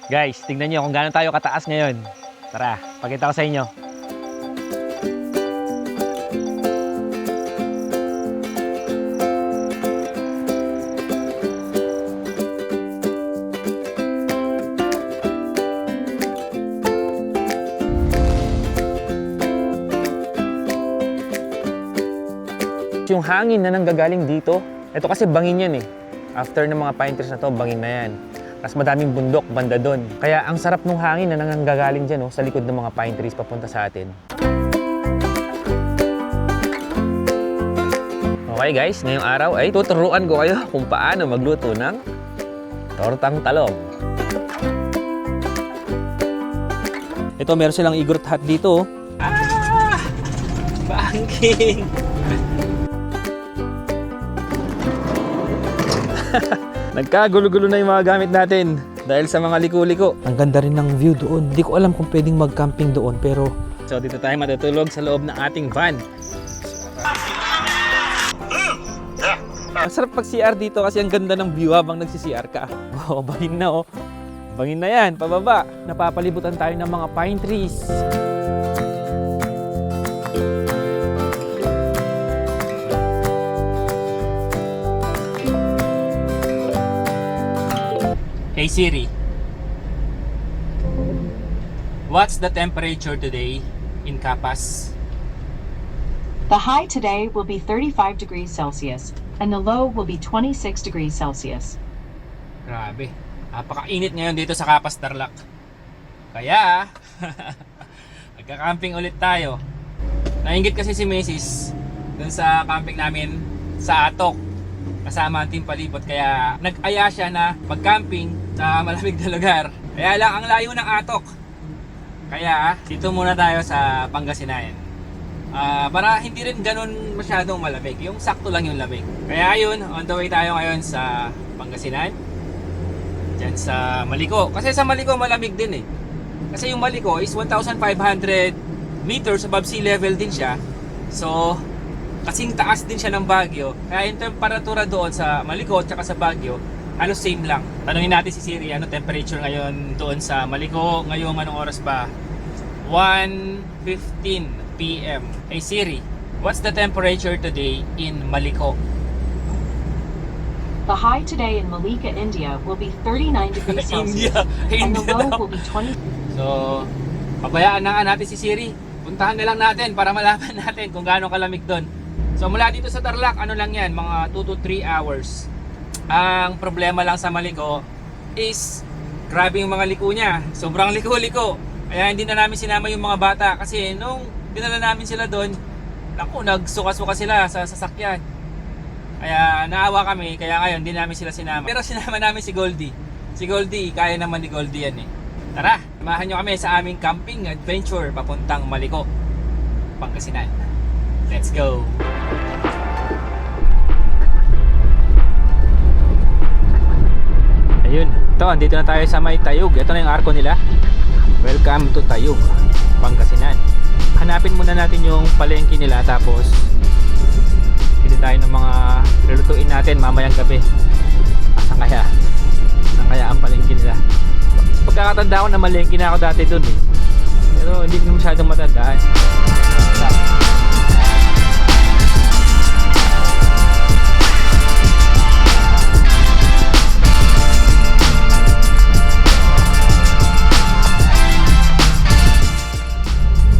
Guys, tignan nyo kung gaano tayo kataas ngayon. Tara, pakita ko sa inyo. Yung hangin na nanggagaling dito, ito kasi bangin yan eh. After ng mga pine trees na to, bangin na yan. Mas madaming bundok banda doon. Kaya ang sarap ng hangin na nanggagaling dyan sa likod ng mga pine trees papunta sa atin. Okay guys, ngayong araw ay tuturuan ko kayo kung paano magluto ng tortang talong. Ito, meron silang igorot hut dito. Bangking! Nagkagulo-gulo na yung mga gamit natin dahil sa mga liko-liko. Ang ganda rin ng view doon. Hindi ko alam kung pwedeng mag-camping doon pero... So dito tayo matutulog sa loob ng ating van. Masarap pag CR dito kasi ang ganda ng view habang nagsi-CR ka. Oh, bangin na oh. Bangin na yan, pababa. Napapalibutan tayo ng mga pine trees. Hey Siri, what's the temperature today in Capas? The high today will be 35 degrees Celsius and the low will be 26 degrees Celsius. Grabe, napakainit ngayon dito sa Capas, Tarlac. Kaya, nagka-camping ulit tayo. Nainggit kasi si Mrs. dun sa camping namin sa Atok. Kasama ang team palibot, kaya nag-aya siya na mag-camping sa malamig na lugar. Kaya lang ang layo ng Atok. Kaya dito muna tayo sa Pangasinan. Para hindi rin ganun masyadong malamig, yung sakto lang yung lamig. Kaya ayun, on the way tayo ngayon sa Pangasinan. Diyan sa Maliko. Kasi sa Maliko malamig din eh. Kasi yung Maliko is 1,500 meters above sea level din siya. So kasing taas din siya ng Baguio. Kaya yung temperatura doon sa Maliko at sa Baguio, halos same lang. Tanungin natin si Siri, ano temperature ngayon doon sa Maliko? Ngayong anong oras ba? 1:15 PM. Hey Siri, what's the temperature today in Maliko? The high today in Malika, India will be 39 degrees Celsius and the low will be 20. So, pabayaan na nga natin si Siri. Puntahan na lang natin para malaman natin kung gaano kalamig doon. So mula dito sa Tarlac, ano lang yan, mga 2 to 3 hours. Ang problema lang sa Maliko is grabe yung mga liko niya. Sobrang liko-liko. Kaya hindi na namin sinama yung mga bata kasi nung dinala namin sila doon, naku, nagsuka-suka sila sa sasakyan. Kaya naawa kami, kaya ngayon hindi namin sila sinama. Pero sinama namin si Goldie. Si Goldie, kaya naman ni Goldie yan eh. Tara, samahan nyo kami sa aming camping adventure papuntang Maliko, Pangasinan. Let's go! Ayun, ito, andito na tayo sa may Tayug. Ito na yung arko nila. Welcome to Tayug, Pangasinan. Hanapin muna natin yung palengke nila tapos pili tayo ng mga lulutuin natin mamayang gabi. Saan kaya ang palengke nila? Pagkakatanda ko na malengke na ako dati dun eh. Pero hindi ko masyadong matandaan.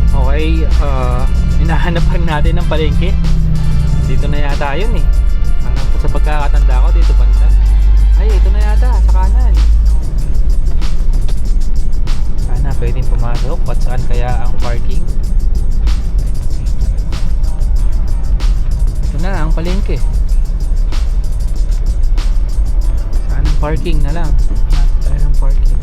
Okay, hinahanap pa rin natin ng palengke. Dito na yata yun eh. Sa pagkakatanda ko dito banda. Ay, ito na yata, sa kanan. Sana pwedeng pumasok. At saan kaya ang parking? Ito na ang palengke. Saan ang parking na lang? Saan ang parking?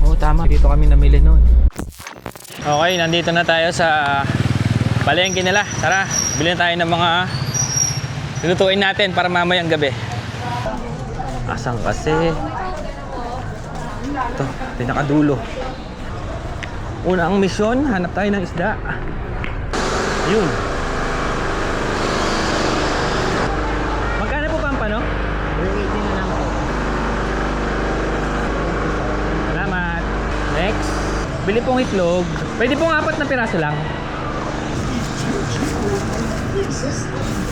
Oo, tama. Dito kami namili noon. Okay, nandito na tayo sa palengke nila. Tara, bilhin tayo ng mga lulutuin natin para mamayang gabi. Asan kasi? Ito, pinakadulo. Una ang misyon, hanap tayo ng isda. Yun. Magkano po pampano? 380 na lang po. Bili pong itlog. Pwede pong 4 na piraso lang.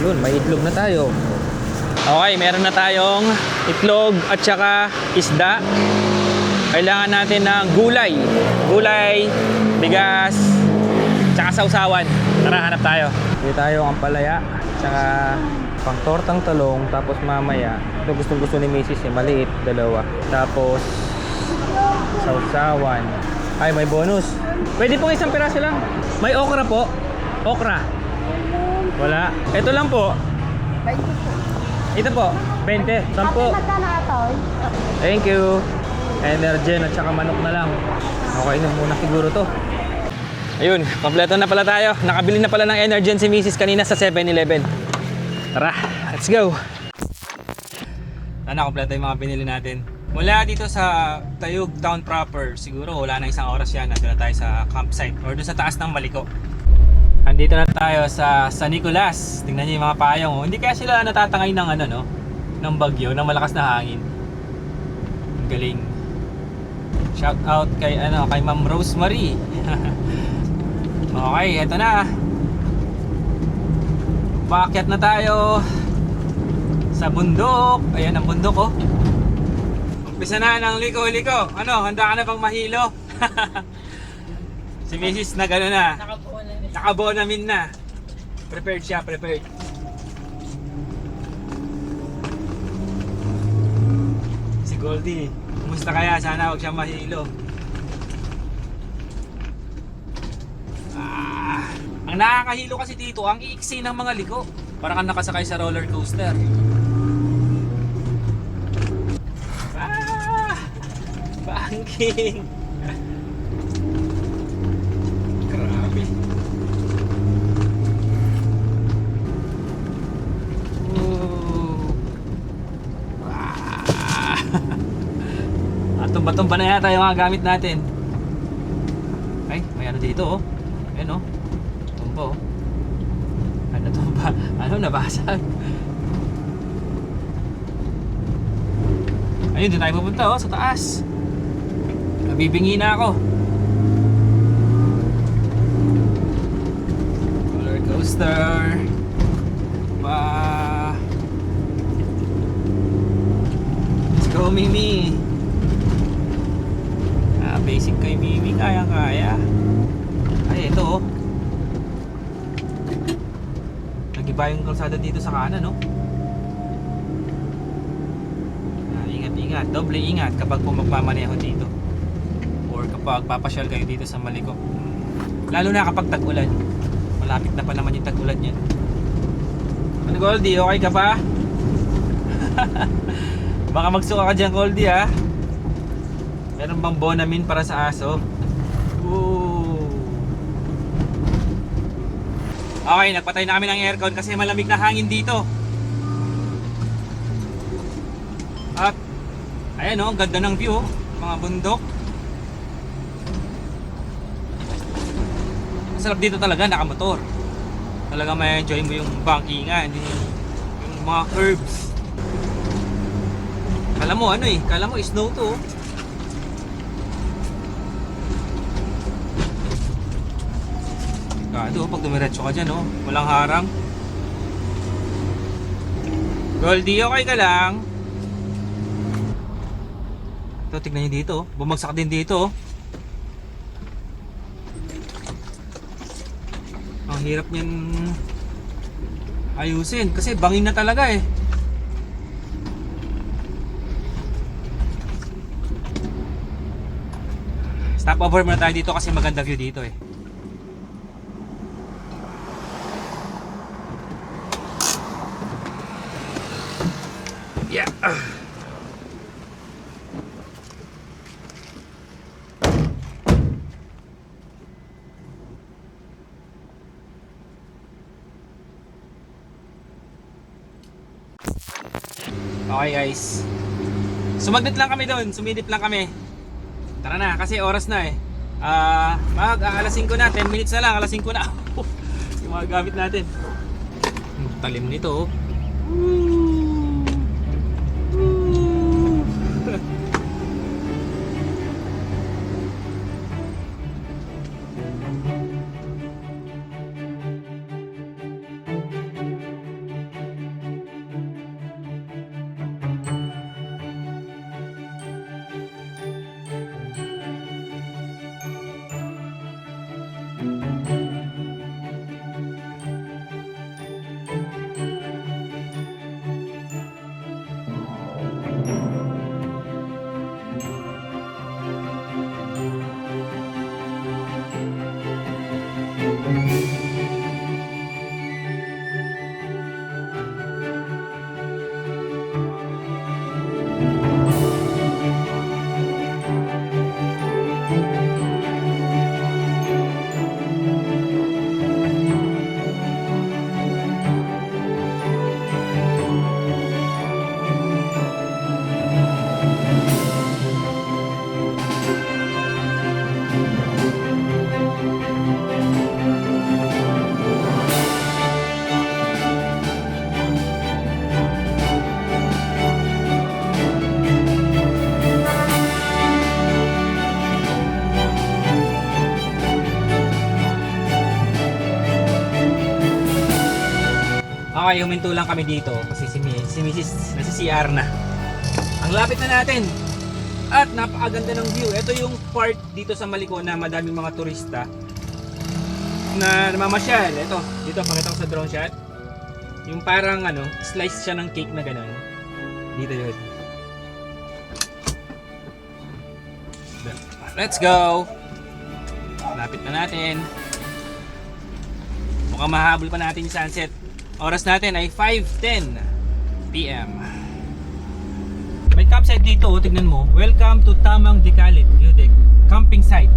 Yun, may itlog na tayo. Okay, meron na tayong itlog at saka isda. Kailangan natin ng gulay. Gulay, bigas, tsaka sausawan. Tara, hanap tayo. Dito tayo ang palaya, tsaka pang tortang talong. Tapos mamaya, ito gustong-gusto ni Mrs. Maliit, 2. Tapos sausawan. Ay, may bonus. Pwede pong 1 piraso lang. May okra po. Okra. Wala. Ito lang po. Ito po. 20. 10. Thank you. Energen at saka manok na lang. Okay na muna siguro to. Ayun, kompleto na pala tayo. Nakabili na pala ng Energen si Mrs. kanina sa 7-Eleven. Tara, let's go. Sana kompleto yung mga binili natin. Mula dito sa Tayug Town proper, siguro wala na 1 oras yan. Nandun na tayo sa campsite or doon sa taas ng Maliko. Andito na tayo sa San Nicolas. Tingnan niyo yung mga payong. Hindi kaya sila natatangay ng ano, no? Ng bagyo, ng malakas na hangin. Ang galing. Shout out kay kay Ma'am Rosemary. Okay, eto na. Paakyat na tayo sa bundok. Ayan ang bundok, oh. Umpisa na ng liko-liko. Ano, handa ka na bang mahilo? Si Mrs. na gano'n na. Nakabuo namin na. Prepared siya, prepared. Si Goldie, kumusta kaya? Sana huwag siyang mahilo. Ang nakakahilo kasi dito, ang iiksi ng mga liko. Parang kang nakasakay sa roller coaster. Banking! Grabe. Tumba-tumba na yata yung mga gamit natin. Ay, may ano dito, oh. Ayan, oh. Tumba, oh. Ano tumba? Ano, nabasag? Ayun, doon tayo pupunta, oh, sa taas. Nabibingi na ako. Roller coaster. Let's go, Mimi. Basic kay Mimi, kaya-kaya. Ay, ito, oh. Nag-iba yung kalsada dito sa kanan, no? Ingat-ingat, doble ingat kapag magmamaneho dito or kapag papasyal kayo dito sa Maliko, lalo na kapag tag-ulan. Malapit na pa naman yung tag-ulan yan. Ano, Goldie, okay ka pa? Baka magsuka ka dyan, Goldie, ha? Meron bang Bonamin para sa aso? Ooh. Okay, nagpatay na kami ng aircon kasi malamig na hangin dito. At ayan, oh, ganda ng view, mga bundok. Masarap dito talaga, nakamotor. Talaga may enjoy mo yung bankingan, yung mga curves. Kala mo ano eh, kala mo snow to. Kado, pag dumiretso ka dyan, oh, walang harang. Goldie, okay ka lang? Ito, tignan nyo dito, oh. Bumagsak din dito, oh. Ang hirap niyan ayusin kasi bangin na talaga eh. Stop over muna tayo dito kasi maganda view dito eh. Yeah. Okay guys, sumaglit lang kami doon, sumidip lang kami. Tara na, kasi oras na eh. Alas 5 na, 10 minutes na lang, alas 5 na. Yung mga gamit natin. Talim nito, oh. Okay, huminto lang kami dito kasi si Mrs. nasa CR na. Ang lapit na natin. At napakaganda ng view. Ito yung part dito sa Maliko na madaming mga turista na namamasyal. Ito, dito pakita ko sa drone shot. Yung parang ano, slice siya ng cake na gano'n. Dito yun. Let's go! Lapit na natin. Mukhang mahabol pa natin yung sunset. Oras natin ay 5:10 PM. May campsite dito, tignan mo. Welcome to Tamang Dikalit View Deck Camping Site.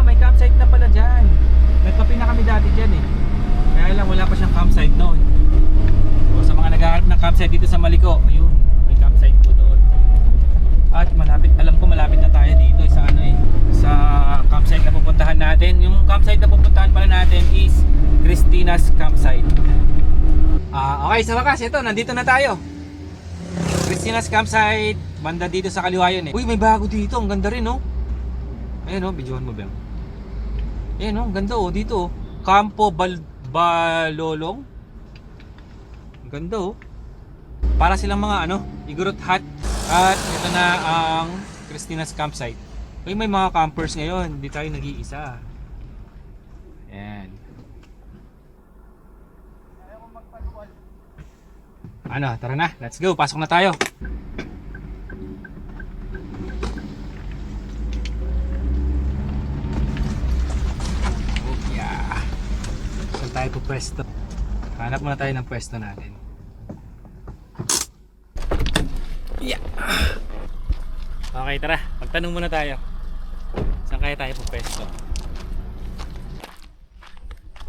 May campsite na pala dyan. Nagkape na kami dati dyan eh. Kaya lang wala pa siyang campsite noon. So, sa mga naghahanap ng campsite dito sa Maliko, ayun, may campsite po doon. At malapit, alam ko malapit na tayo dito sa ano eh, sa campsite na pupuntahan natin. Yung campsite na pupuntahan pala natin is Christina's Campsite. Okay, sa wakas, ito, nandito na tayo. Christina's Campsite, banda dito sa kaliwa yun eh. Uy, may bago dito, ang ganda rin oh. Ayan oh, videohan mo ba? Ayan oh, ang ganda oh, dito oh. Campo Balolong. Ang ganda oh. Para silang mga ano, igurot hut. At ito na ang Christina's Campsite. Uy, may mga campers ngayon, hindi tayo nag-iisa. Ayan. Ano, tara na, let's go, pasok na tayo. Oh yeah. Saan tayo po pwesto? Hanap muna tayo ng pwesto natin. Yeah. Okay, tara, magtanong muna tayo. Saan kaya tayo po pwesto?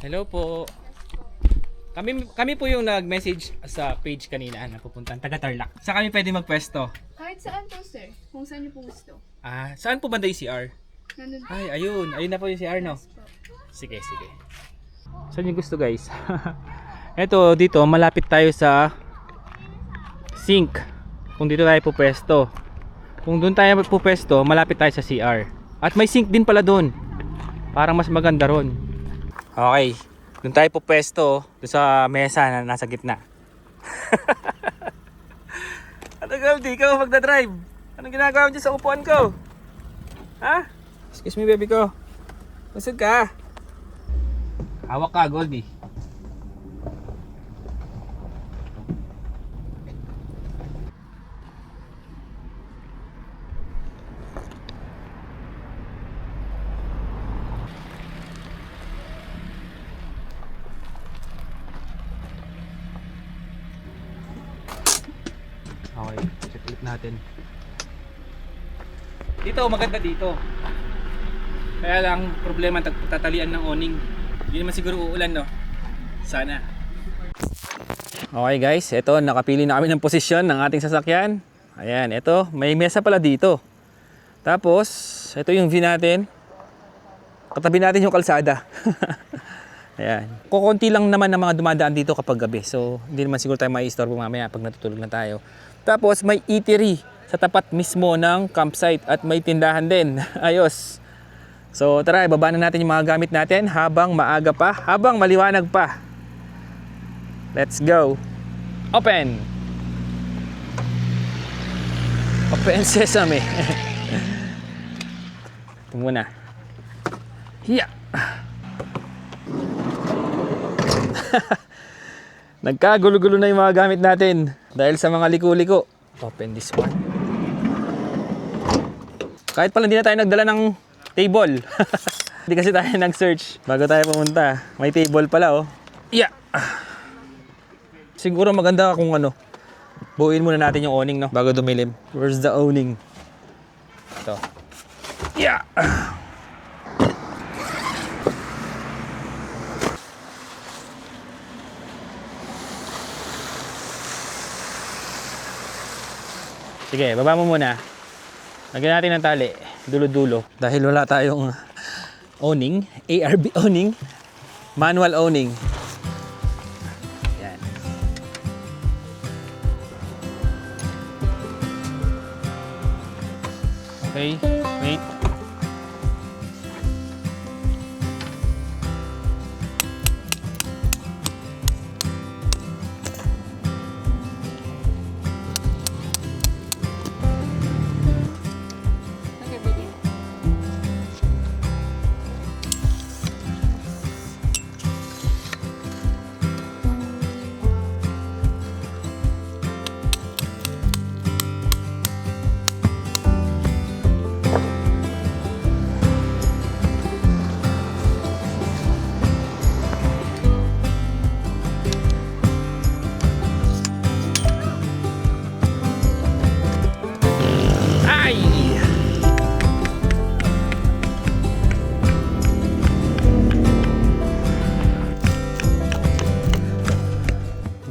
Hello po. Kami po yung nag-message sa page kanina na pupuntahan taga Tarlac. Saan kami pwede magpwesto? Kahit saan po, sir. Kung saan niyo po gusto. Saan po banda yung CR? Nandun po. Ay, ayun. Ayun na po yung CR, no? Sige, sige. Saan yung gusto, guys? Eto, dito, malapit tayo sa sink. Kung dito tayo pupwesto. Kung doon tayo pupwesto, malapit tayo sa CR. At may sink din pala doon. Parang mas maganda ron. Okay. Doon tayo pupwesto. Doon sa mesa na nasa gitna. Ano Goldie? Ikaw magdadrive? Anong ginagawa mo dyan sa upuan ko? Ha? Excuse me, baby ko. Busog ka? Hawak ka, Goldie. Okay, check ulit natin. Dito, maganda dito. Kaya lang, problema tatalian ng awning. Hindi naman siguro uulan, no? Sana. Okay guys, ito, nakapili na kami ng posisyon ng ating sasakyan. Ayan, ito, may mesa pala dito. Tapos, ito yung view natin. Katabi natin yung kalsada. Ayan. Kukunti lang naman ng mga dumadaan dito kapag gabi. So, hindi naman siguro tayo mai-istorbo mamaya pag natutulog na tayo. Tapos, may eatery sa tapat mismo ng campsite at may tindahan din. Ayos. So, tara, ibaba na natin yung mga gamit natin habang maaga pa, habang maliwanag pa. Let's go. Open. Open sesame. Ito muna. Hiya. Nagkagulo-gulo na yung mga gamit natin dahil sa mga liko-liko. Open this one. Kahit pala hindi na tayo nagdala ng table. Hindi kasi tayo nag-search bago tayo pumunta. May table pala oh. Yeah. Siguro maganda kung ano, buuin muna natin yung awning, no, bago dumilim. Where's the awning? Ito. Yeah. Sige, baba mo muna. Lagyan natin ng tali, dulo-dulo. Dahil wala tayong awning, ARB awning, manual awning. Yan. Okay, wait.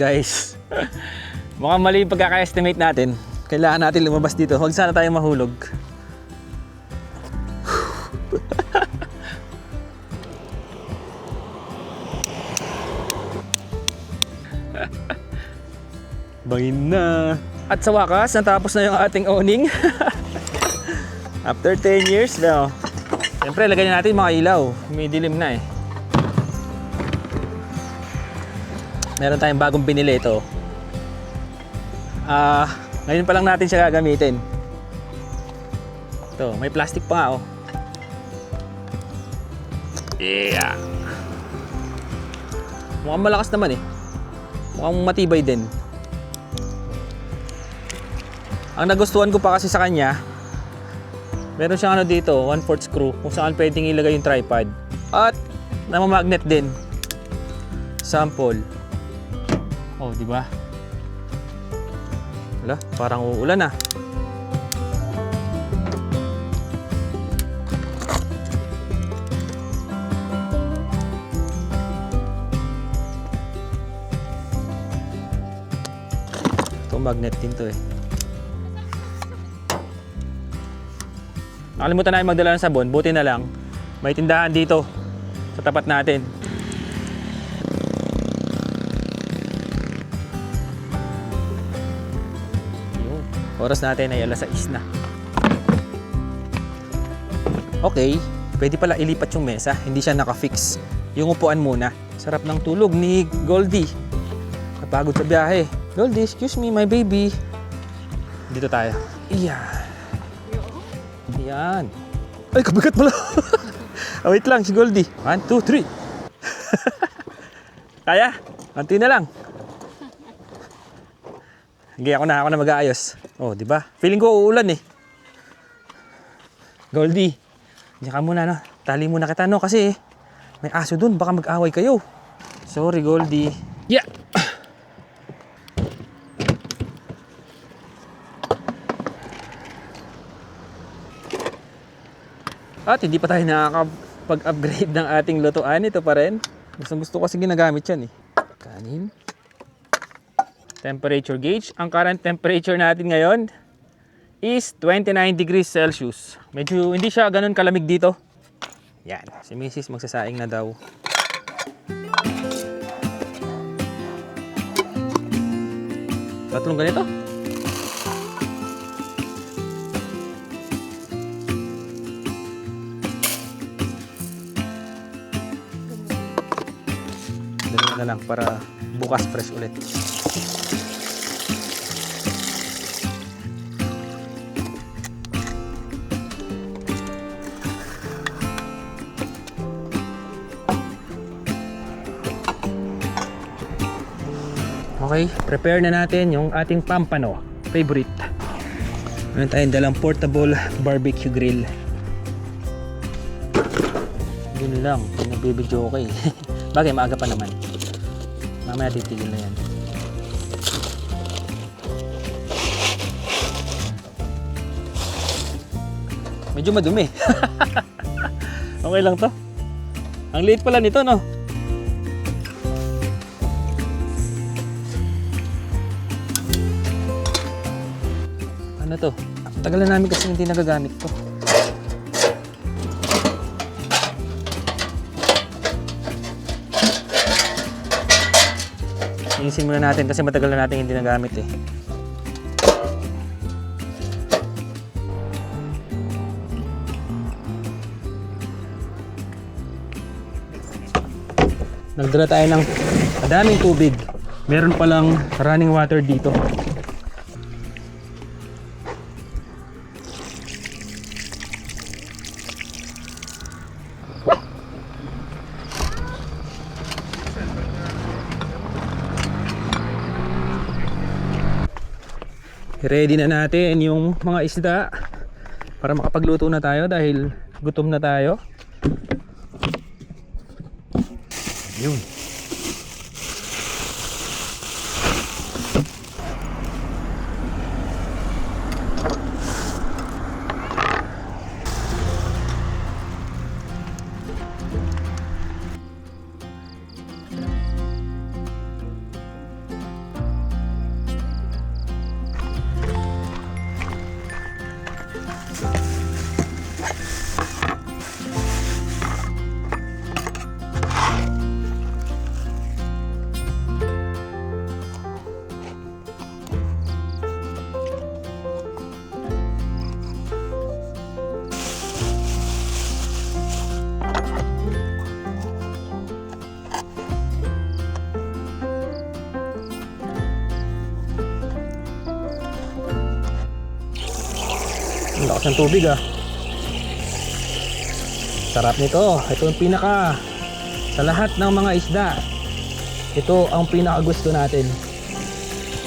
guys. Mukhang mali yung pagkaka-estimate natin. Kailangan natin lumabas dito. Huwag sana tayo mahulog. Bangin na. At sa wakas, natapos na yung ating owning. After 10 years now. Siyempre, lagay na natin mga ilaw. May dilim na eh. Meron tayong bagong binili ito. Ngayon pa lang natin siya gagamitin. Ito, may plastic pa nga oh. Yeah. Mukhang malakas naman eh. Mukhang matibay din. Ang nagustuhan ko pa kasi sa kanya, meron siyang ano dito, 1/4 screw kung saan pwedeng ilagay yung tripod. At namamagnet din. Sample. Oh, di ba? Wala, parang uulan na. Ito magnet din to eh. Nakalimutan namin magdala ng sabon, buti na lang may tindahan dito sa tapat natin. Yun. Oras natin ay 6:00 na. Okay, pwede pala ilipat yung mesa, hindi siya nakafix. Yung upuan muna. Sarap ng tulog ni Goldie. Napagod sa biyahe. Goldie, excuse me, my baby. Dito tayo. Iyan. Yan. Ay, kabigat pala. Wait lang, si Goldie. 1, 2, 3. Kaya? Konti na lang. Sige, ako na mag-aayos. Oh, di ba? Feeling ko uulan eh. Goldie, diyan ka muna, no? Tali muna kita, no? Kasi may aso dun, baka mag-away kayo. Sorry, Goldie. Yeah! At hindi pa tayo nakakapag-upgrade ng ating lutuan. Ito pa rin. Gusto kasi ginagamit yan eh. Kanin. Temperature gauge. Ang current temperature natin ngayon is 29 degrees Celsius. Medyo hindi siya ganun kalamig dito. Yan. Si Mrs. magsasaing na daw. Tatlong ganito. Na lang para bukas fresh ulit. Okay, prepare na natin yung ating pampano, favorite. Meron tayong dalang portable barbecue grill. Yun lang, kung nagbibidyo okay. Bagay, maaga pa naman. Mamaya titigil na yan. Medyo madumi. Okay lang to. Ang liit pala nito, no? Ano to? Tagal na namin kasi hindi nagagamit to. Inisin muna natin kasi matagal na natin hindi nagamit eh. Nagdala tayo ng madaming tubig. Meron palang running water dito. Ready na natin yung mga isda para makapagluto na tayo dahil gutom na tayo. Yun. Ang lakas ng tubig ah. Sarap nito. Ito yung pinaka sa lahat ng mga isda. Ito ang pinaka gusto natin.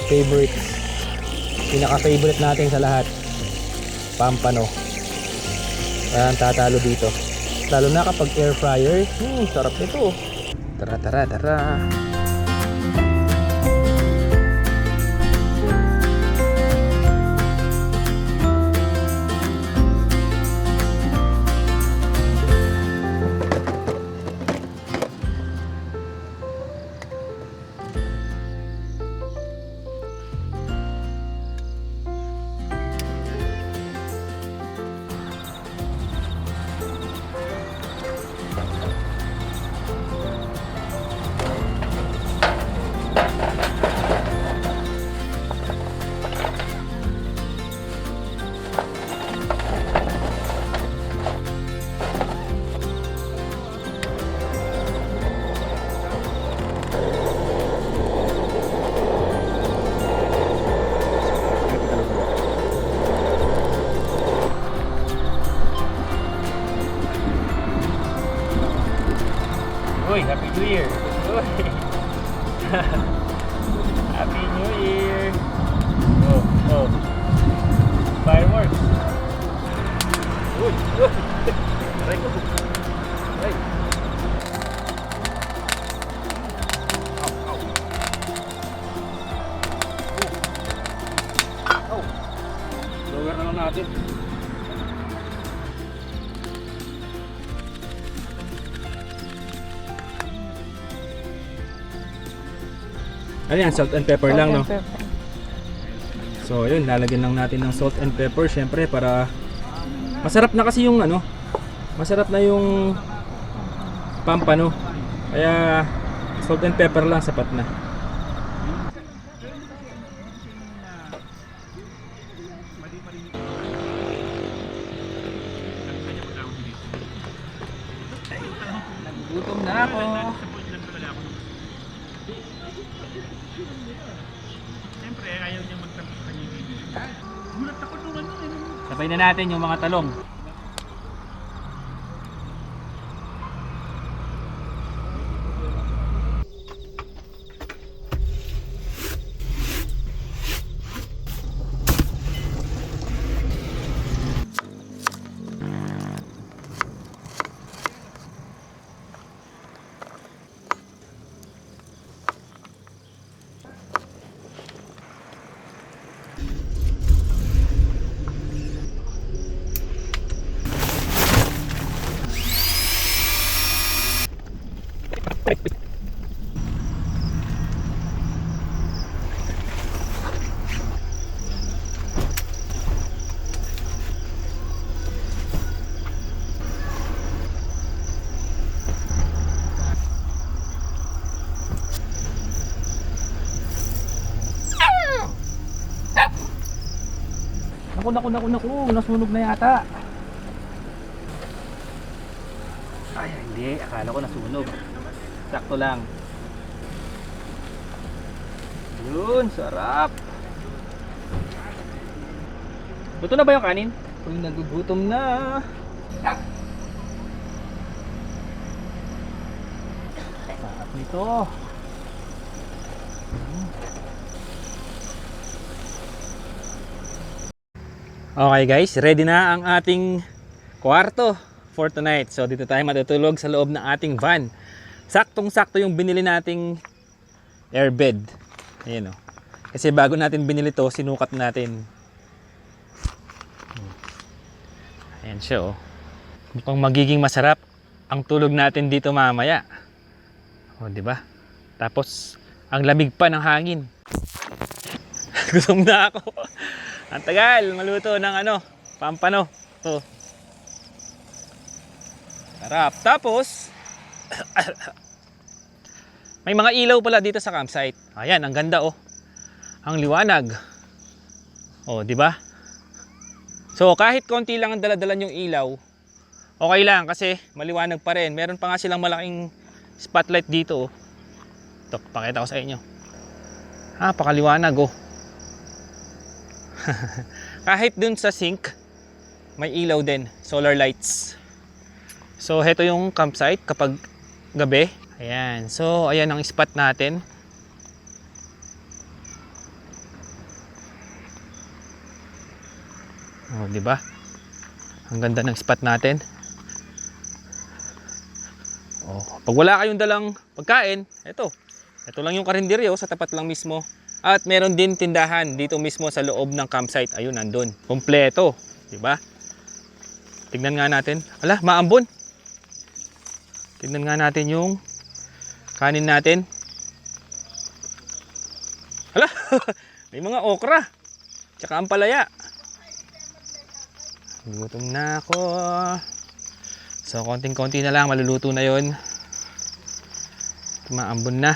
Favorite. Pinaka favorite natin sa lahat. Pampano. Kaya ang tatalo dito. Lalo na kapag air fryer. Sarap nito. Tara, tara, tara. Uy, Happy New Year! Uy! Happy New Year! Oh, oh. Fireworks! Uy! Uy! Aray ko! Aray! Ow! Ow! Lower na lang natin. Ano yan? Salt and pepper lang, no? So, yun. Lalagyan lang natin ng salt and pepper. Syempre, para masarap na kasi yung ano. Masarap na yung pampano. Kaya, salt and pepper lang. Sapat na. Nagugutom na ako. Sabay na natin yung mga talong. Naku, nasunog na yata. Ay, hindi. Akala ko nasunog. Sakto lang. Yun, sarap. Luto na ba yung kanin? Uy, nagugutom na. Sarap nito. Okay guys, ready na ang ating kwarto for tonight. So dito tayo matutulog sa loob ng ating van. Saktong-sakto yung binili nating airbed. Ayan o. Kasi bago natin binili to, sinukat natin. Ayan siya o. Mukhang magiging masarap ang tulog natin dito mamaya. O, di ba? Tapos, ang lamig pa ng hangin. Gutom na ako. Ang tagal maluto ng ano, pampano. To. Sarap. Tapos may mga ilaw pala dito sa campsite. Ayan, ang ganda oh. Ang liwanag. Oh, di ba? So, kahit konti lang ang dala-dala yung ilaw, okay lang kasi maliwanag pa rin. Meron pa nga silang malaking spotlight dito oh. Ito, pakita ko sa inyo. Pakaliwanag oh. Kahit dun sa sink, may ilaw din, solar lights. So heto yung campsite kapag gabi. Ayan, so ayan ang spot natin. Oh, di ba? Ang ganda ng spot natin. Oh, pag wala kayong dalang pagkain, ito lang yung karinderyo sa tapat lang mismo. At meron din tindahan dito mismo sa loob ng campsite. Ayun, nandun. Kompleto, di ba? Tignan nga natin. Ala, maambon. Tignan nga natin yung kanin natin. Ala, may mga okra. Tsaka ampalaya. Gutom na ako. So, konting-konti na lang. Maluluto na yon. Maambon na.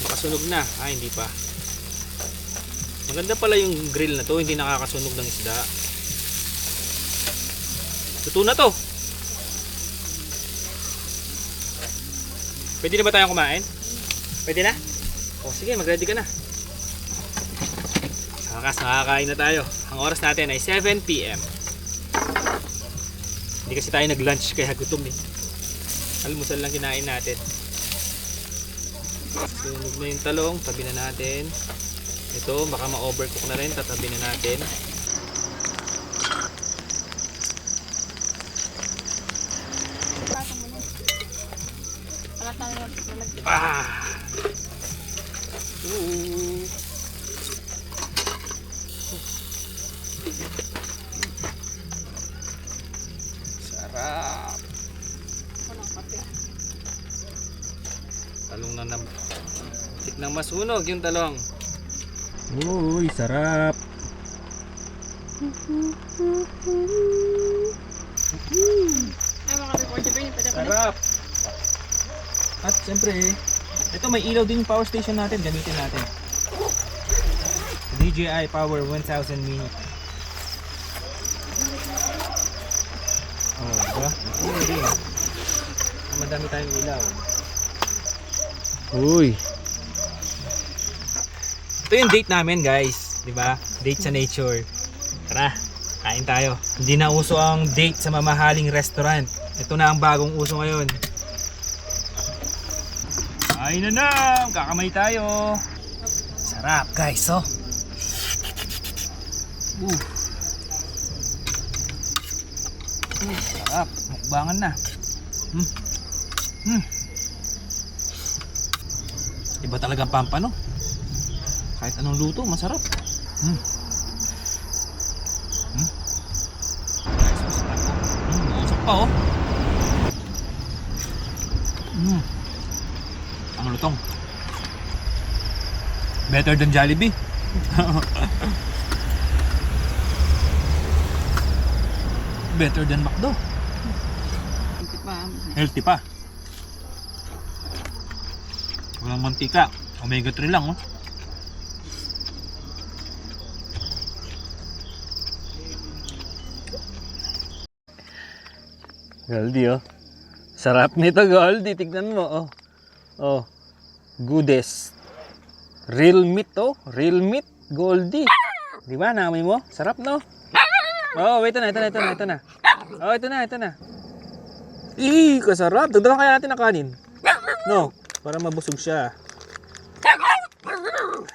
Makasunog na. Ay, hindi pa. Maganda pala yung grill na to. Hindi nakakasunog ng isda. Luto na to. Pwede na ba tayong kumain? Pwede na? O sige, mag-ready ka na. Sa wakas, nakakain na tayo. Ang oras natin ay 7 PM. Hindi kasi tayo nag-lunch kaya gutom eh. Almusal lang kinain natin. Sunog na yung talong, tabi na natin. Ito, baka ma-overcook na rin, tatabi na natin. Ah! Sarap. Talong na tik nang masunog yung talong. Uy, sarap. Sarap. At siyempre, ito may ilaw din yung power station natin, gamitin natin. DJI Power 1000 Mini. Oh, diba? Uy, madami tayong ilaw. Uy. Ito yung date namin, guys, 'di ba? Date sa nature. Tara, kain tayo. Hindi na uso ang date sa mamahaling restaurant. Ito na ang bagong uso ngayon. Kain na na, kakamay tayo. Sarap, guys, oh. Sarap, mukbangan na. Iba talaga ang pampano. Kahit anong luto, masarap. Usap pa, oh. Ang lutong. Better than Jollibee. Better than McDo. Healthy pa. Walang mantika. Omega 3 lang, oh. Goldie, oh. Sarap nito, Goldie. Tignan mo, oh. Oh. Goodest. Real meat, oh. Real meat, Goldie. Di ba? Naamoy mo? Sarap, no? Oh, wait na. Oh, ito na. Kasarap. Dagdagan kaya natin ang kanin. No, para mabusog siya.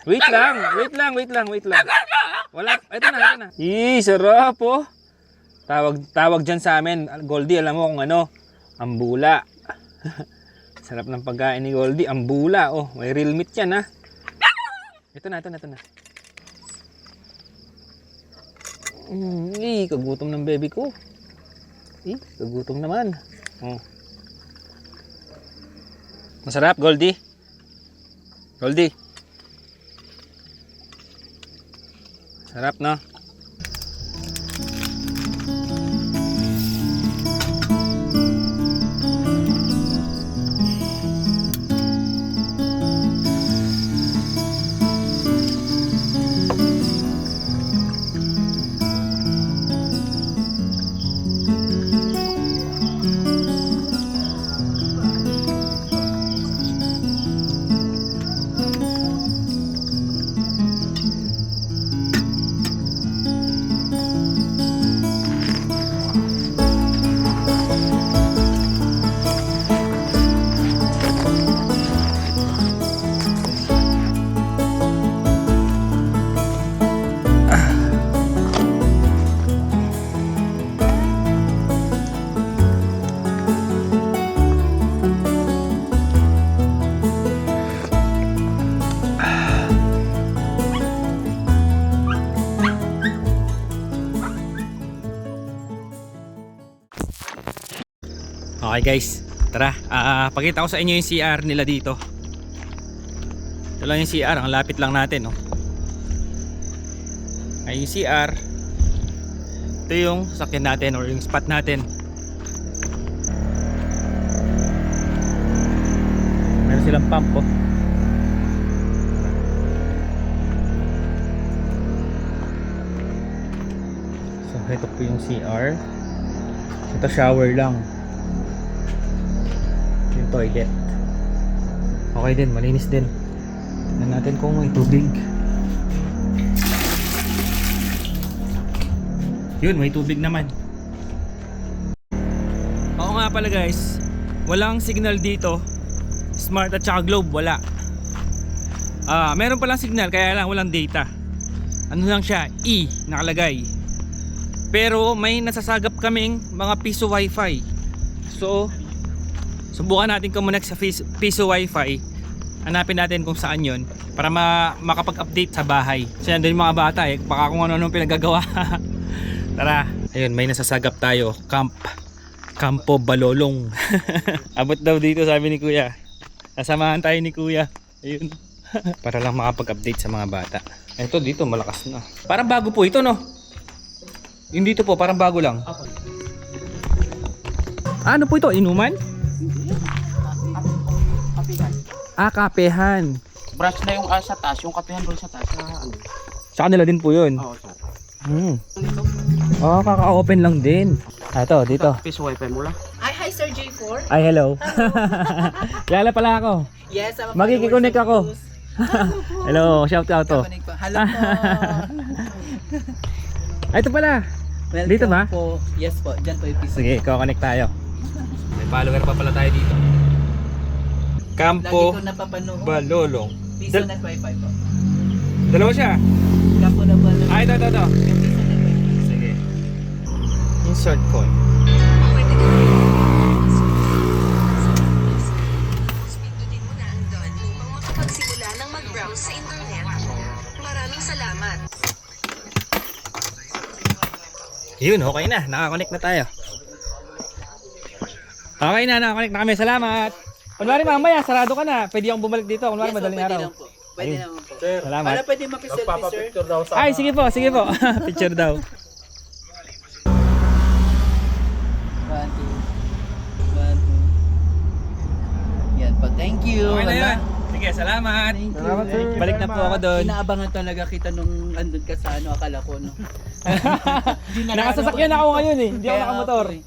Wait lang. Wala, ito na. Sarap, oh. Tawag dyan sa amin, Goldie, alam mo kung ano? Ambula. Sarap ng pagkain ni Goldie, ambula. Oh, may real meat yan, ha. Ito na. Kagutom ng baby ko. Kagutom naman. Oh. Masarap, Goldie. Sarap, no? Okay guys, tara. Pakita ko sa inyo yung CR nila dito. Ito lang yung CR, ang lapit lang natin, no? Ay yung CR. Ito yung sasakyan natin or yung spot natin. Meron silang pump, oh. So ito po yung CR. Ito shower lang. Yung toilet. Okay din, malinis din. Tignan natin kung may tubig. Yun, may tubig naman. Oo nga pala guys, walang signal dito. Smart at saka Globe, wala. Meron palang signal, kaya lang walang data. Ano lang siya, E nakalagay. Pero may nasasagap kaming mga piso wifi. So subukan natin kumonek sa piso wifi. Hanapin natin kung saan yon para makapag-update sa bahay. Kasi nandun yung mga bata eh, baka kung ano-ano pinagagawa. Tara, ayun, may nasasagap tayo. Campo Balolong. Abot daw dito, sabi ni Kuya. Nasamahan tayo ni Kuya. Ayun. Para lang makapag-update sa mga bata. Ito dito, malakas na. Parang bago po ito, no? Yung dito po, parang bago lang. Ano po ito? Inuman? Kapehan. Brush na yung sa taas, yung kapehan doon sa taas. Sa kanila din po yun. Oo, sir. Kaka-open lang din. Ito, dito. Piso wifi mo lang. Hi Sir J4. Ay, hello. Kilala pala ako. Yes, I'm a Magkikiconnect ako. Hello, shout out to. Hello po. Ito pala. Welcome Dito ba? po. Yes po, dyan po yung piso. Sige, connect tayo. May follower pa pala tayo dito. Lagi Campo ko napapanood. Balolong. Piso net wifi po. Dalawa siya. Campo na ba? Ito. Yung piso net wifi. Sige. Insert coin. Pindutin mo na ang doon upang makapagsimula ng mag-browse sa internet. Maraming salamat. Yun, okay na. Nakakonect na tayo. Okay na, nakakonect na kami. Salamat. Kunwari mamaya, sarado ka na. Pwede akong bumalik dito. Kunwari Yes po, madaling pwede araw. lang po. Pwede naman po. Salamat. Para pwede makiselfie sir. Ay, sige po. Picture daw. 1, 2. 1, 2. Yan po. Thank you. Okay na Wala. yan. Sige, salamat. Thank you. Balik na po ako doon. Inaabangan talaga kita nung andun ka sa akala ko no. Nakasasakyan ako ngayon eh. Hindi ako Kaya nakamotor. po eh.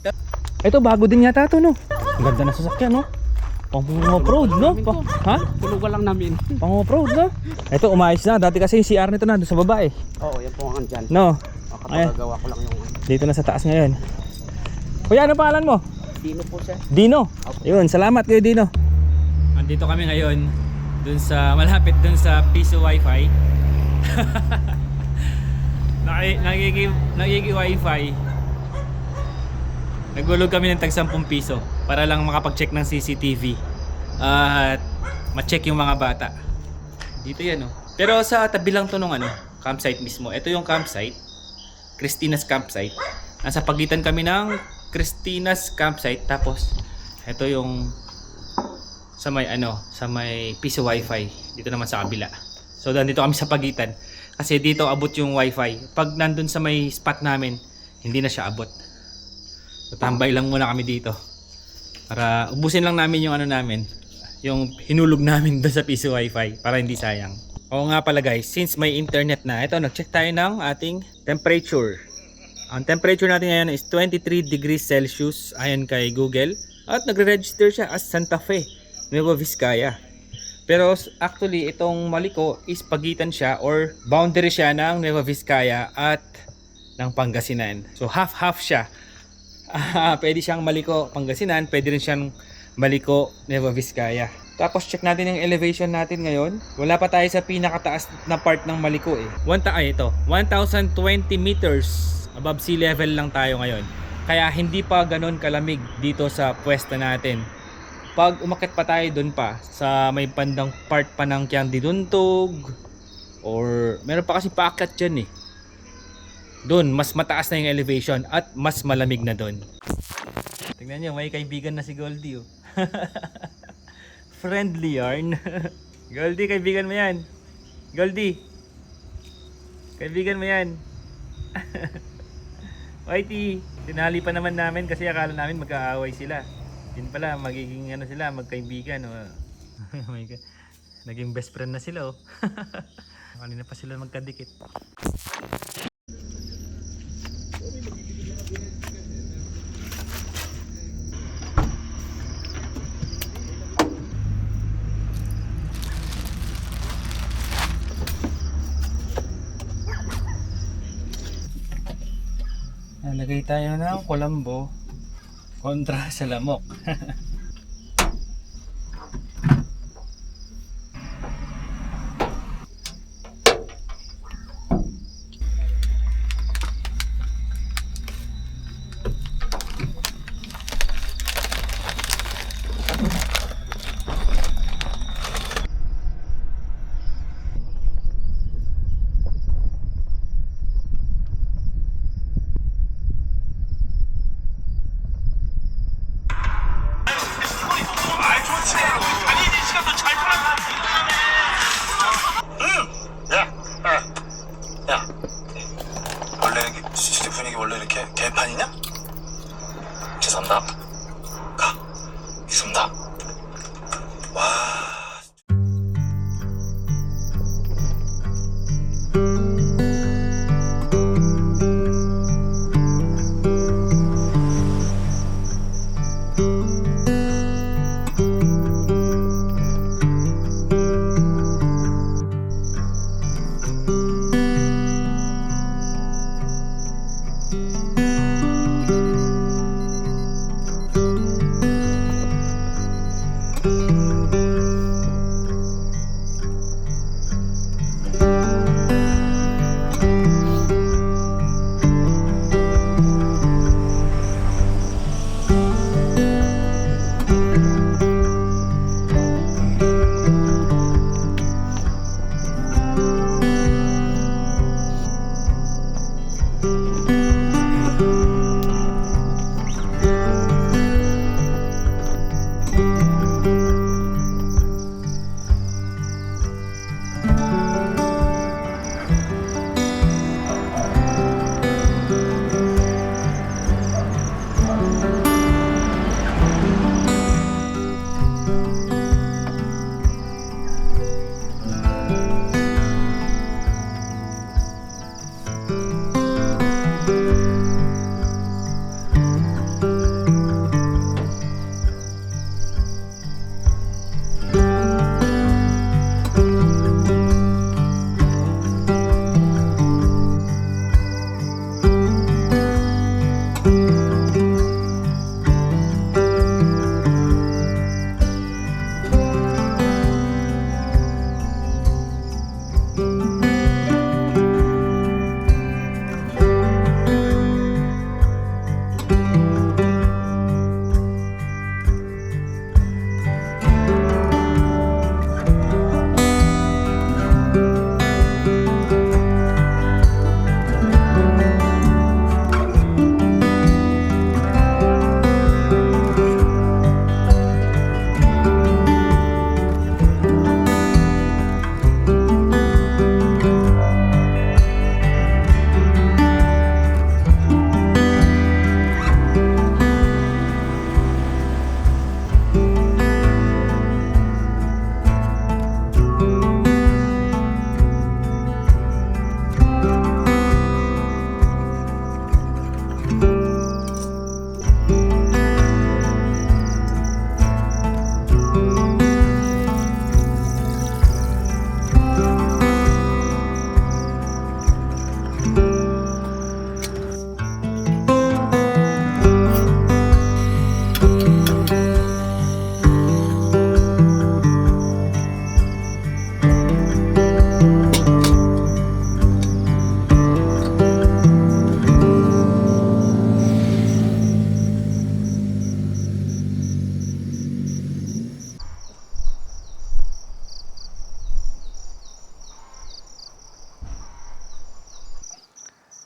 Ito, bago din yata to, no? Ang ganda na sasakyan, no? Pang off-road, no? Ha? Tulugan lang namin. Pang off-road, no? Ito, umayos na. Dati kasi yung CR nito na doon sa baba eh. Oo, yan po ang andyan. No? Kapagagawa ko lang yung Dito na sa taas ngayon. Kuya, ano pangalan mo? Dino po siya. Dino. Yun, salamat kayo Dino. Andito kami ngayon dun sa malapit dun sa Piso Wi-Fi. Nagigi Wi-Fi. Nagbulog kami ng tag 10 piso para lang makapag-check ng CCTV at ma-check yung mga bata. Dito yan, no. Pero sa tabi lang to nung campsite mismo. Ito yung campsite, Christina's Campsite. Nasa pagitan kami ng Christina's Campsite, tapos ito yung sa may Piso Wi-Fi dito naman sa kabila. So nandito kami sa pagitan kasi dito abot yung Wi-Fi. Pag nandun sa may spot namin, hindi na siya abot. So tambay lang muna kami dito para ubusin lang namin yung yung hinulog namin doon sa Piso Wi-Fi para hindi sayang. Oo nga pala guys, since may internet na, ito nag-check tayo ng ating temperature. Ang temperature natin ngayon is 23 degrees Celsius ayon kay Google at nagre-register siya as Santa Fe, Nueva Vizcaya. Pero actually itong Maliko is pagitan siya or boundary siya ng Nueva Vizcaya at ng Pangasinan. So half-half siya. Pwede siyang Maliko Pangasinan, pwede rin siyang Maliko Nueva Vizcaya. Tapos check natin yung elevation natin ngayon. Wala pa tayo sa pinakataas na part ng Maliko eh. 1,020 meters above sea level lang tayo ngayon. Kaya hindi pa ganon kalamig dito sa pwesto natin. Pag umakyat pa tayo doon pa sa may bandang part pa ng Kiandiduntog or meron pa kasi paakyat dyan eh. Doon mas mataas na yung elevation at mas malamig na doon. Tingnan nyo, may kaibigan na si Goldie oh. Friendly yarn. Goldie, kaibigan mo yan. Goldie, kaibigan mo yan. Whitey, tinali pa naman namin kasi akala namin magkaaway sila. Yun pala, magiging ano sila, magkaibigan. Oh. Oh my God. Naging best friend na sila oh. Kanina pa sila magkadikit. Nalagay tayo ng kulambo kontra sa lamok. 야, 원래 CCTV 분위기 원래 이렇게 개판이냐? 죄송합니다. 가. 있습니다. 와.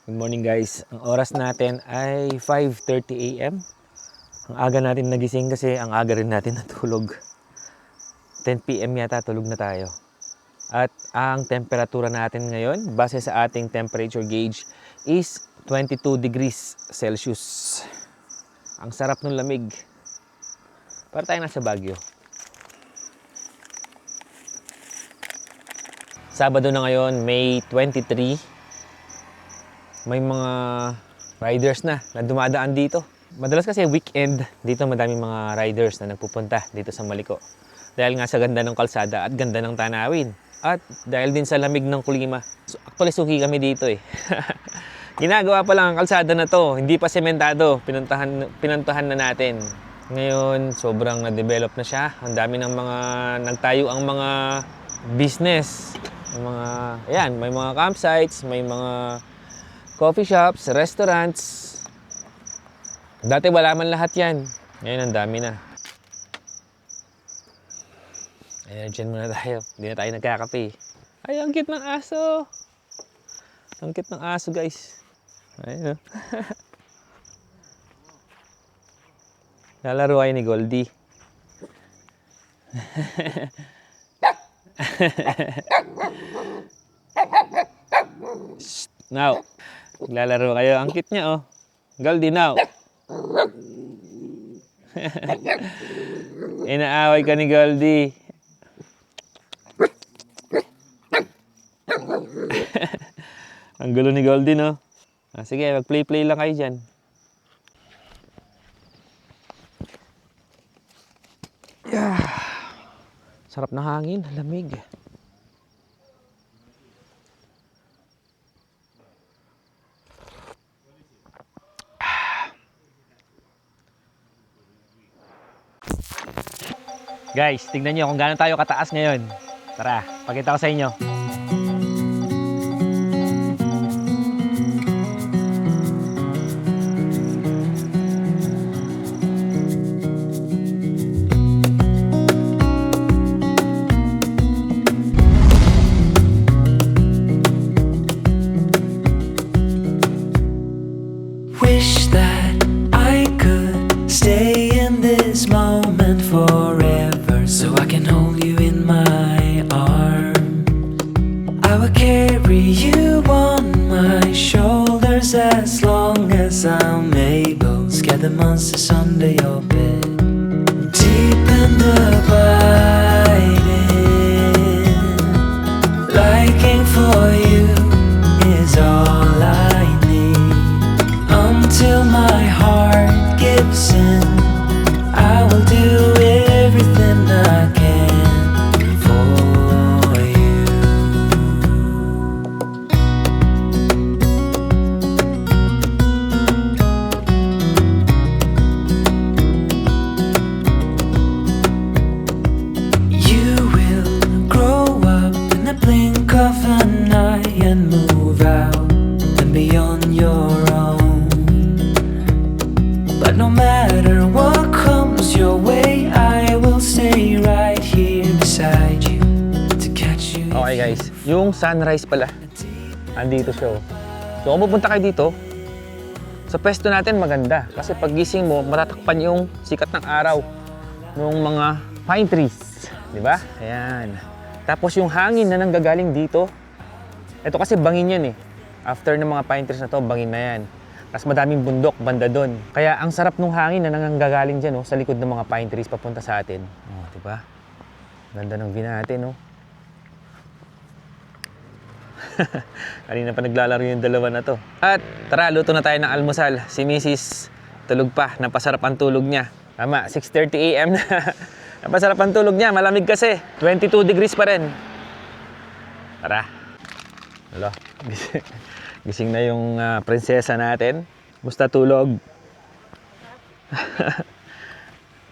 Good morning guys. Ang oras natin ay 5:30 AM. Ang aga natin nagising kasi ang aga rin natin natulog. 10 PM yata tulog na tayo. At ang temperatura natin ngayon, base sa ating temperature gauge, is 22 degrees Celsius. Ang sarap ng lamig. Para tayo nasa Baguio. Sabado na ngayon, May 23. May mga riders na dumadaan dito. Madalas kasi weekend, dito madaming mga riders na nagpupunta dito sa Maliko. Dahil nga sa ganda ng kalsada at ganda ng tanawin. At dahil din sa lamig ng klima. So, actually, suki kami dito eh. Ginagawa pa lang ang kalsada na to. Hindi pa sementado. Pinuntahan na natin. Ngayon, sobrang na-develop na siya. Ang dami ng mga nagtayo ang mga business. Ayan, may mga campsites, may mga coffee shops, restaurants. Dati wala man lahat yan. Ngayon, ang dami na. Ayan, dyan muna tayo. Hindi na tayo nagkakape. Ay, ang cute ng aso. Ang cute ng aso, guys. Ayun. Lalaro kayo ni Goldie. Now, lalaro kayo. Ang cute niya, oh. Goldie, now. Inaaway ka ni Goldie. Ang gulo ni Goldie, no? Sige, mag-play-play lang kayo dyan. Yeah. Sarap na hangin, lamig. Guys, tignan nyo kung gaano tayo kataas ngayon. Tara, pakita ko sa inyo. Wish that I could stay in this moment forever, so I can hold you in my arms. I will carry you on my shoulders as long as I'm able. Scare the monsters under your bed. Deep and abiding, liking for you is all I need. Until my heart gives in, I will do everything I can for you. You will grow up in the blink of an eye and move out and beyond your own. But no matter what comes your way, I will stay right here beside you to catch you. Okay guys, yung sunrise pala, andito siya. So kung pupunta kayo dito, sa pwesto natin maganda. Kasi pag gising mo, matatakpan yung sikat ng araw ng mga pine trees. Di ba? Ayan. Tapos yung hangin na nanggagaling dito, ito kasi bangin yan eh. After ng mga pine trees na to, bangin na yan. Tapos madaming bundok, banda doon. Kaya ang sarap ng hangin na nanggagaling dyan, oh, sa likod ng mga pine trees papunta sa atin. Oh, di ba? Ganda ng view natin, oh. Kanina pa naglalaro yung dalawa na to. At tara, luto na tayo ng almusal. Si Mrs. tulog pa, napasarap ang tulog niya. Tama, 6:30 AM na. Napasarap ang tulog niya, malamig kasi. 22 degrees pa rin. Tara. Hello. Gising na yung prinsesa natin. Musta tulog?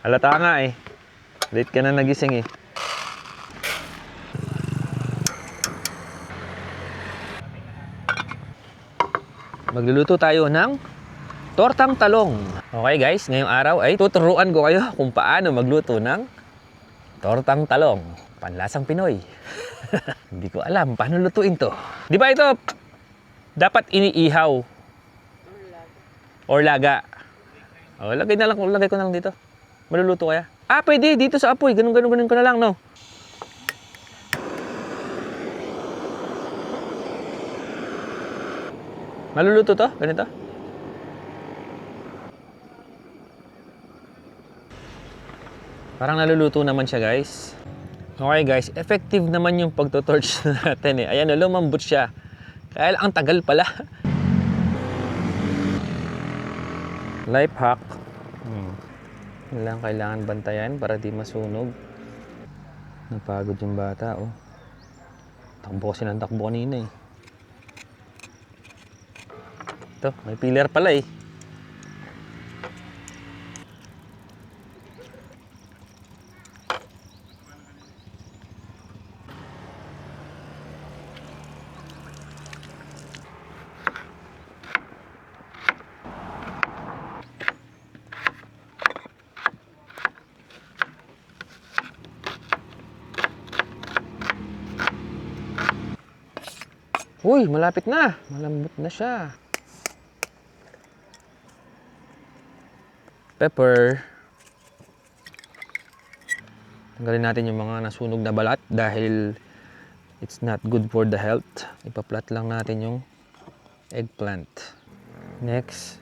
Halata nga eh. Late ka na nagising eh. Magluluto tayo ng tortang talong. Okay guys, ngayong araw ay tuturuan ko kayo kung paano magluto ng tortang talong. Panlasang Pinoy. Hindi ko alam paano lutuin to. Di ba ito dapat iniihaw or laga? Oh, lagay ko na lang dito. Maluluto kaya? Ah, pwede dito sa apoy. Ganun ko na lang, no. Maluluto to? Ganito? Parang naluluto naman siya, guys. Okay, guys. Effective naman yung pagto-torch natin eh. Ayan, lumambot siya. Kaya lang, ang tagal pala. Life hack. Kailangan bantayan para di masunog. Napagod yung bata, oh. Takbo kasi ng takbo kanina eh. Ito, may pillar pala eh. Uy, malapit na. Malambot na siya. Pepper. Tanggalin natin yung mga nasunog na balat dahil it's not good for the health. Ipaplat lang natin yung eggplant. Next.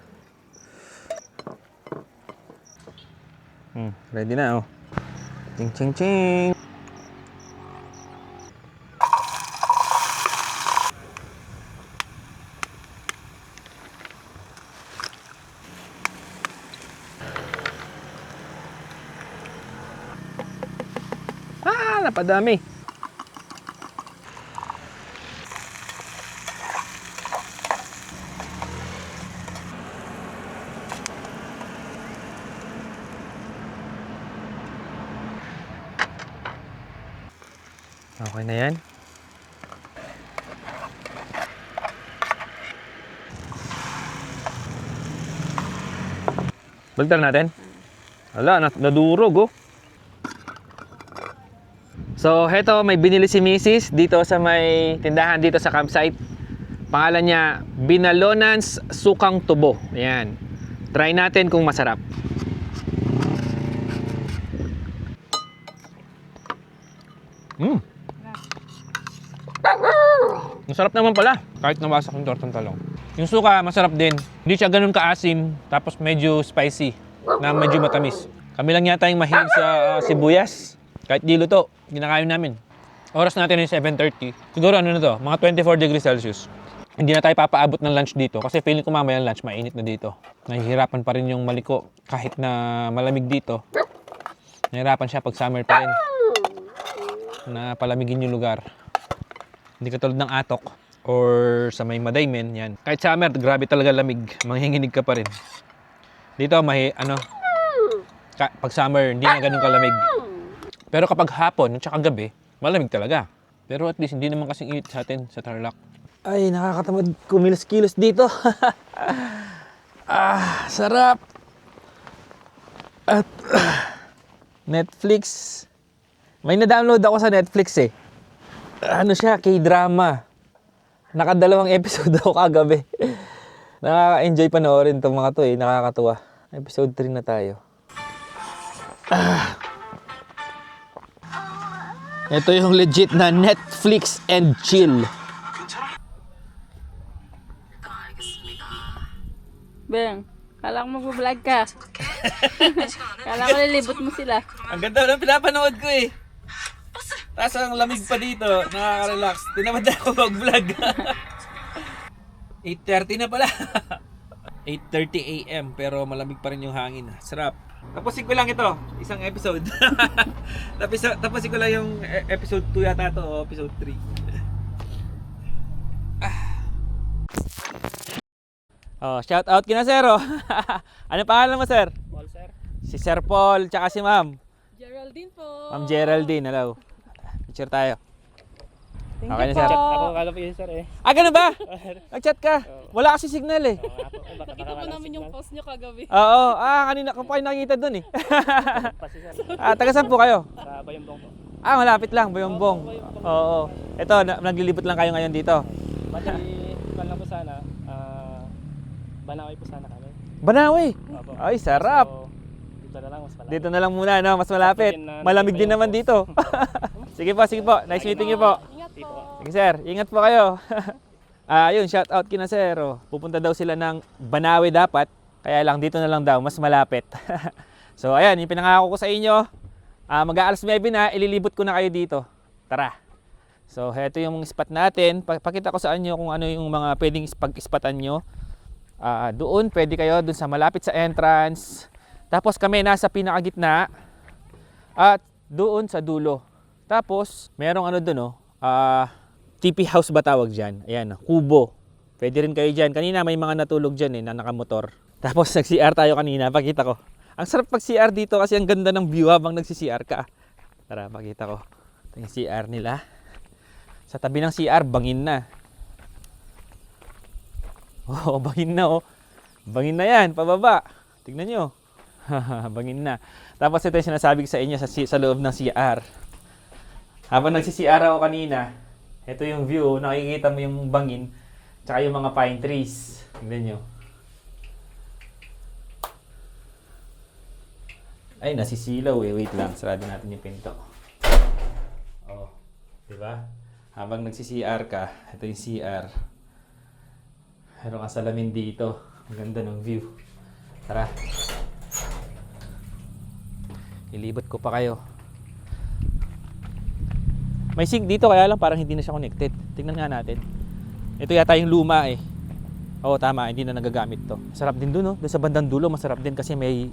Ready na, oh. Ching ching ching. Napadami. Okay na yan. Balitan natin. Wala, nadurog oh. So, heto, may binili si Mrs. dito sa may tindahan dito sa campsite. Pangalan niya, Binalonans Sukang Tubo. Ayan. Try natin kung masarap. Masarap naman pala. Kahit nawasak yung tortang talong. Yung suka, masarap din. Hindi siya ganun kaasim. Tapos medyo spicy. Na medyo matamis. Kami lang yata yung mahilig sa sibuyas. Kahit di luto, ginakain namin. Oras natin ay 7:30. Siguro ano na to, mga 24 degrees Celsius. Hindi na tayo papaabot ng lunch dito kasi feeling ko mamaya lunch mainit na dito. Nahihirapan pa rin yung maliko kahit na malamig dito. Nahihirapan siya pag summer pa rin. Na palamigin yung lugar. Hindi katulad ng Atok or sa may Madaymen, yan. Kahit summer, grabe talaga lamig. Manghinginig ka pa rin. Dito, pag summer, hindi na ganun kalamig. Pero kapag hapon at saka gabi, malamig talaga. Pero at least hindi naman kasing init sa atin sa Tarlac. Ay, nakakatamad kumilos-kilos dito. Sarap. At Netflix. May na-download ako sa Netflix eh. Ano siya, K-drama. Nakadalawang episode ako kagabi. Nakaka-enjoy panoorin itong mga to eh. Nakakatuwa. Episode 3 na tayo. Ito yung legit na Netflix and chill. Beng, kala ko mag-vlog ka. Kala ko lilibot mo sila. Ang ganda ng pinapanood ko eh. Tapos ang lamig pa dito, nakaka-relax. Tinamad ako mag-vlog. 8:30 na pala. 8:30 AM pero malamig pa rin yung hangin. Sarap. Tapusin ko lang ito, isang episode. Tapusin ko lang yung episode 2 yata to o episode 3. Oh, shout out kina Sir. Oh. Ano pangalan mo, Sir? Paul, sir. Si Sir Paul tsaka si Ma'am. Geraldine po. Ma'am Geraldine, hello. Picture tayo. Thank Okay you na, Sir. po. Ako kala po yun, sir eh. Ganun ba? Nag-chat ka? Wala kasi signal eh. Nakita po namin yung post nyo kagabi. Oo, kanina ko pa kayo nakikita dun eh. Pasi, sir. Taga saan po kayo? Sa Bayambong po. Malapit lang, Bayambong. Oo. Ito, naglilibot lang kayo ngayon dito. Bali, lang po sana. Banawi po sana kami. Banawi! Opo. Ay, sarap! So, dito na lang, mas malapit. Dito na lang muna, no? Mas malapit. Sabihin na- Malamig din naman dito. Sige po, sige po. Nice meeting you po. Sige sir, ingat po kayo. Ayun, shout out kina sir. Oh. Pupunta daw sila ng Banawi dapat. Kaya lang dito na lang daw, mas malapit. So ayan, yung pinangako ko sa inyo. Mag-aalas 9 na, ililibot ko na kayo dito. Tara. So heto yung spot natin. Pakita ko sa inyo kung ano yung mga pwedeng pag-spatan nyo. Doon, pwede kayo doon sa malapit sa entrance. Tapos kami nasa pinakagitna. At doon sa dulo. Tapos, merong ano doon, TP house ba tawag dyan? Ayan, kubo. Pwede rin kayo dyan. Kanina may mga natulog dyan na nakamotor. Tapos nag-CR tayo kanina, pakita ko. Ang sarap pag-CR dito kasi ang ganda ng view habang nagsi-CR ka. Tara, pakita ko. Ito yung CR nila. Sa tabi ng CR, bangin na. Oh, bangin na oh. Bangin na yan, pababa. Tignan nyo. Bangin na. Tapos ito yung sinasabi ko sa inyo sa loob ng CR. Habang nagsi-CR ako kanina, ito yung view, nakikita mo yung bangin, tsaka yung mga pine trees. Tignan nyo. Ay, nasisilaw eh. Wait lang, sarado natin yung pinto. Oh, diba? Habang nagsi-CR ka, ito yung CR. Meron kang salamin dito. Ang ganda ng view. Tara. Ilibot ko pa kayo. May sink dito kaya lang parang hindi na siya connected. Tingnan nga natin. Ito yata yung luma eh. Oo, tama. Hindi na nagagamit to. Masarap din dun, no? Doon sa bandang dulo, masarap din kasi may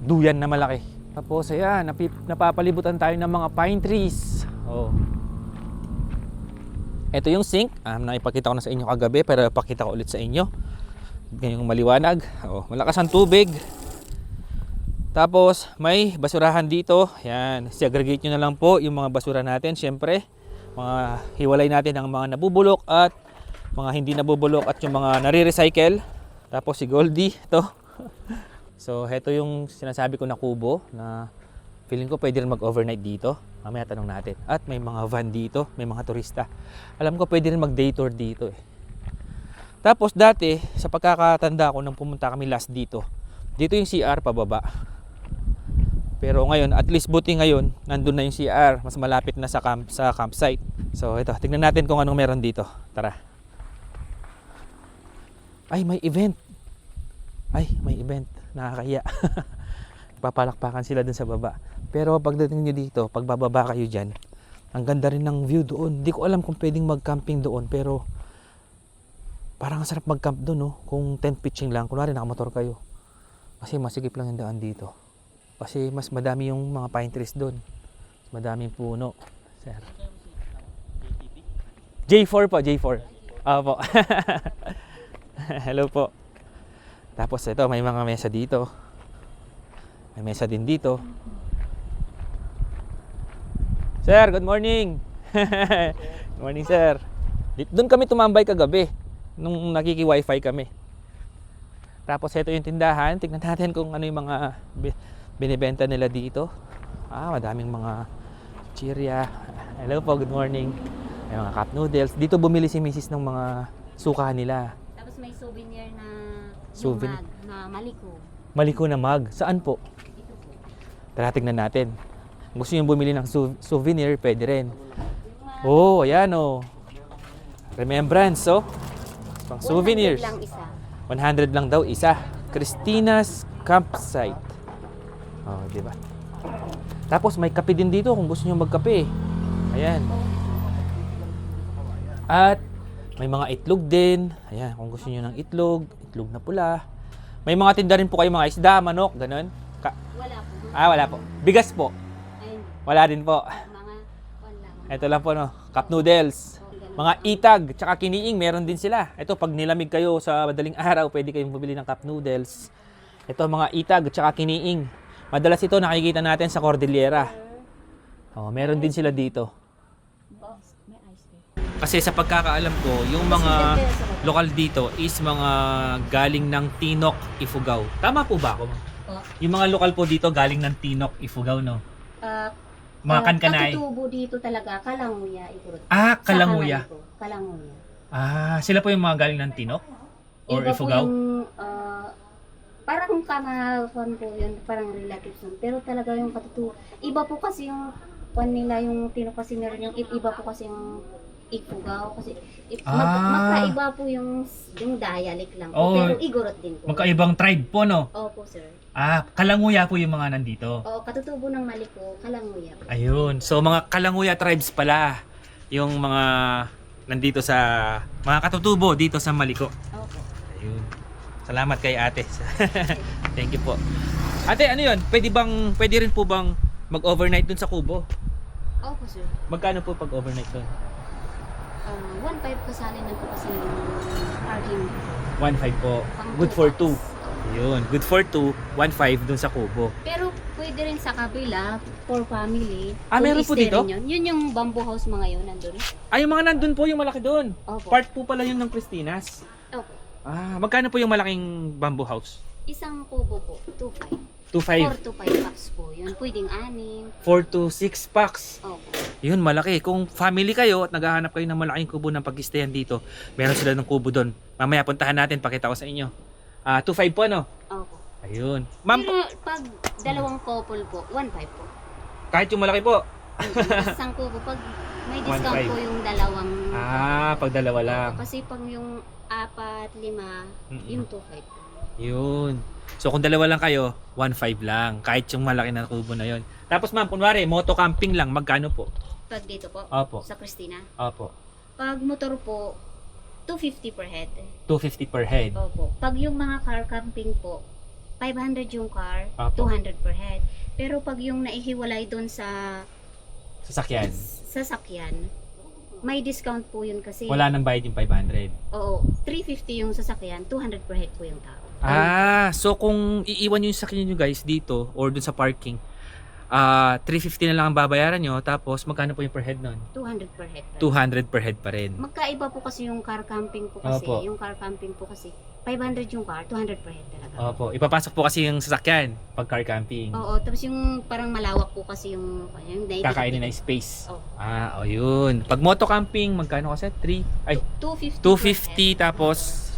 duyan na malaki. Tapos, ayan, napapalibutan tayo ng mga pine trees. Oo. Ito yung sink. Nakipakita ko na sa inyo kagabi, pero ipakita ko ulit sa inyo. Ganyang maliwanag. Oo, malakas ang tubig. Tapos, may basurahan dito. Yan, segregate nyo na lang po yung mga basura natin. Siyempre, mga hiwalay natin ang mga nabubulok at mga hindi nabubulok at yung mga nare-recycle. Tapos si Goldie, ito. So, heto yung sinasabi ko na kubo na feeling ko pwede rin mag-overnight dito. Mamaya tanong natin. At may mga van dito, may mga turista. Alam ko pwede rin mag-day tour dito eh. Tapos dati, sa pagkakatanda ko nang pumunta kami last dito, dito yung CR pababa. Pero ngayon, at least buti ngayon, nandun na yung CR. Mas malapit na sa campsite. So, ito, tignan natin kung anong meron dito. Tara. Ay, may event. Nakakahiya. Papalakpakan sila dun sa baba. Pero pagdating nyo dito, pag bababa kayo dyan, ang ganda rin ng view doon. Hindi ko alam kung pwedeng mag-camping doon, pero parang sarap mag-camp doon, no? Kung tent pitching lang, kunwari nakamotor kayo. Kasi masigip lang yung daan dito. Kasi mas madami yung mga pine trees doon. Mas madaming puno. Sir. J4 po, J4. Opo. Hello po. Tapos ito, may mga mesa dito. May mesa din dito. Sir, good morning. Good morning, sir. Doon kami tumambay kagabi nung nakiki-wifi kami. Tapos ito yung tindahan. Tignan natin kung ano yung mga binibenta nila dito. Madaming mga chirya. Hello po, good morning. May mga cup noodles. Dito bumili si Mrs. ng mga suka nila. Tapos may souvenir na Souvenir? mug na maliko. Maliko na mug. Saan po? Ito po. Tara, tignan natin. Kung gusto nyo bumili ng souvenir, pwede rin. Oh, ayan oh. Remembrance, oh. Pang souvenirs. 100 lang isa. 100 lang daw isa. Christina's Campsite. Oh, di ba? Tapos may kape din dito kung gusto nyo magkape. Ayan. At may mga itlog din. Ayan, kung gusto nyo ng itlog na pula. May mga tinda rin po kayo mga isda, manok, ganun. Wala po. Wala po. Bigas po. Ayun. Wala din po. Mga wala. Ito lang po, no. Cup noodles. Mga itag, tsaka kiniing, meron din sila. Ito, pag nilamig kayo sa madaling araw, pwede kayong bumili ng cup noodles. Ito, mga itag, tsaka kiniing. Madalas ito nakikita natin sa Cordillera. Oh, meron din sila dito. Kasi sa pagkakaalam ko, yung mga lokal dito is mga galing ng Tinok, Ifugao. Tama po ba ako? Yung mga lokal po dito galing ng Tinok, Ifugao, no? Mga kankanay. Katutubo dito talaga, Kalanguya. Kalanguya. Kalanguya. Sila po yung mga galing ng Tinok? Or Iba po Ifugao? yung, parang kamahan po yun, parang relatives nun. Pero talaga yung katutuwa. Iba po kasi yung nila, yung tino kasi meron yung iba po kasi yung Ifugao. Kasi magkaiba po yung dialect lang po. Oh, pero Igorot din po. Magkaibang tribe po, no? Opo, sir. Kalanguya po yung mga nandito. Oo, katutubo ng Maliko, Kalanguya po. Ayun. So mga Kalanguya tribes pala yung mga nandito sa mga katutubo dito sa Maliko. Opo. Ayun. Salamat kay ate. Thank you po. Ate, ano yun? Pwede rin po bang mag-overnight dun sa kubo? Opo, sir. Magkano po pag overnight dun? 1.5 kasali na po kasi yung parking. 1.5 po. Pang Good for 2. 2. Ayun. Good for 2. 1.5 dun sa kubo. Pero pwede rin sa kabila, for family. Meron po dito? Yun yung bamboo house mga yun, nandun. Yung mga nandun po, yung malaki dun. Opo. Part po pala yun ng Cristinas. Opo. Magkano po yung malaking bamboo house? Isang kubo po, 2.5. 2.5. 4 to 5 packs po yun. Pwedeng 6. 4 to 6 packs. Opo. Yun, malaki. Kung family kayo at naghahanap kayo ng malaking kubo ng pag-stayan dito, meron sila ng kubo doon. Mamaya puntahan natin, pakita ko sa inyo. 2.5 po, no? Opo. Ayun. Ma'am, Pero pag dalawang couple po, 1.5 po. kahit yung malaki po. Isang kubo, pag may discount 1.5. po yung dalawang... Pag dalawa lang. Kasi pag yung 4, 5, yung 2.5 po. Yun. So kung dalawa lang kayo, 1.5 lang. Kahit yung malaki na kubo na yun. Tapos ma'am, kunwari, moto camping lang, magkano po? Pag dito po, Opo. sa Christina. Opo. Pag motor po, 250 per head. 250 per head. Opo. Pag yung mga car camping po, 500 yung car, Opo. 200 per head. Pero pag yung naihiwalay doon sa Sasakyan. sasakyan, may discount po yun kasi. Wala nang bayad yung 500. Oo, 350 yung sasakyan, 200 per head po yung tao. So kung iiwan nyo yung sakyan nyo guys dito or dun sa parking, 350 na lang ang babayaran nyo. Tapos magkano po yung per head nun? 200 per head. 200 per head pa rin. Magkaiba po kasi yung car camping po kasi. Opo. Yung car camping po kasi, 500 yung car, 200 per head talaga. Opo, ipapasok po kasi yung sasakyan pag car camping. Oo, tapos yung parang malawak po kasi yung Kakainin na space. Oo. Yun. Pag moto camping, magkano kasi? 250 250 tapos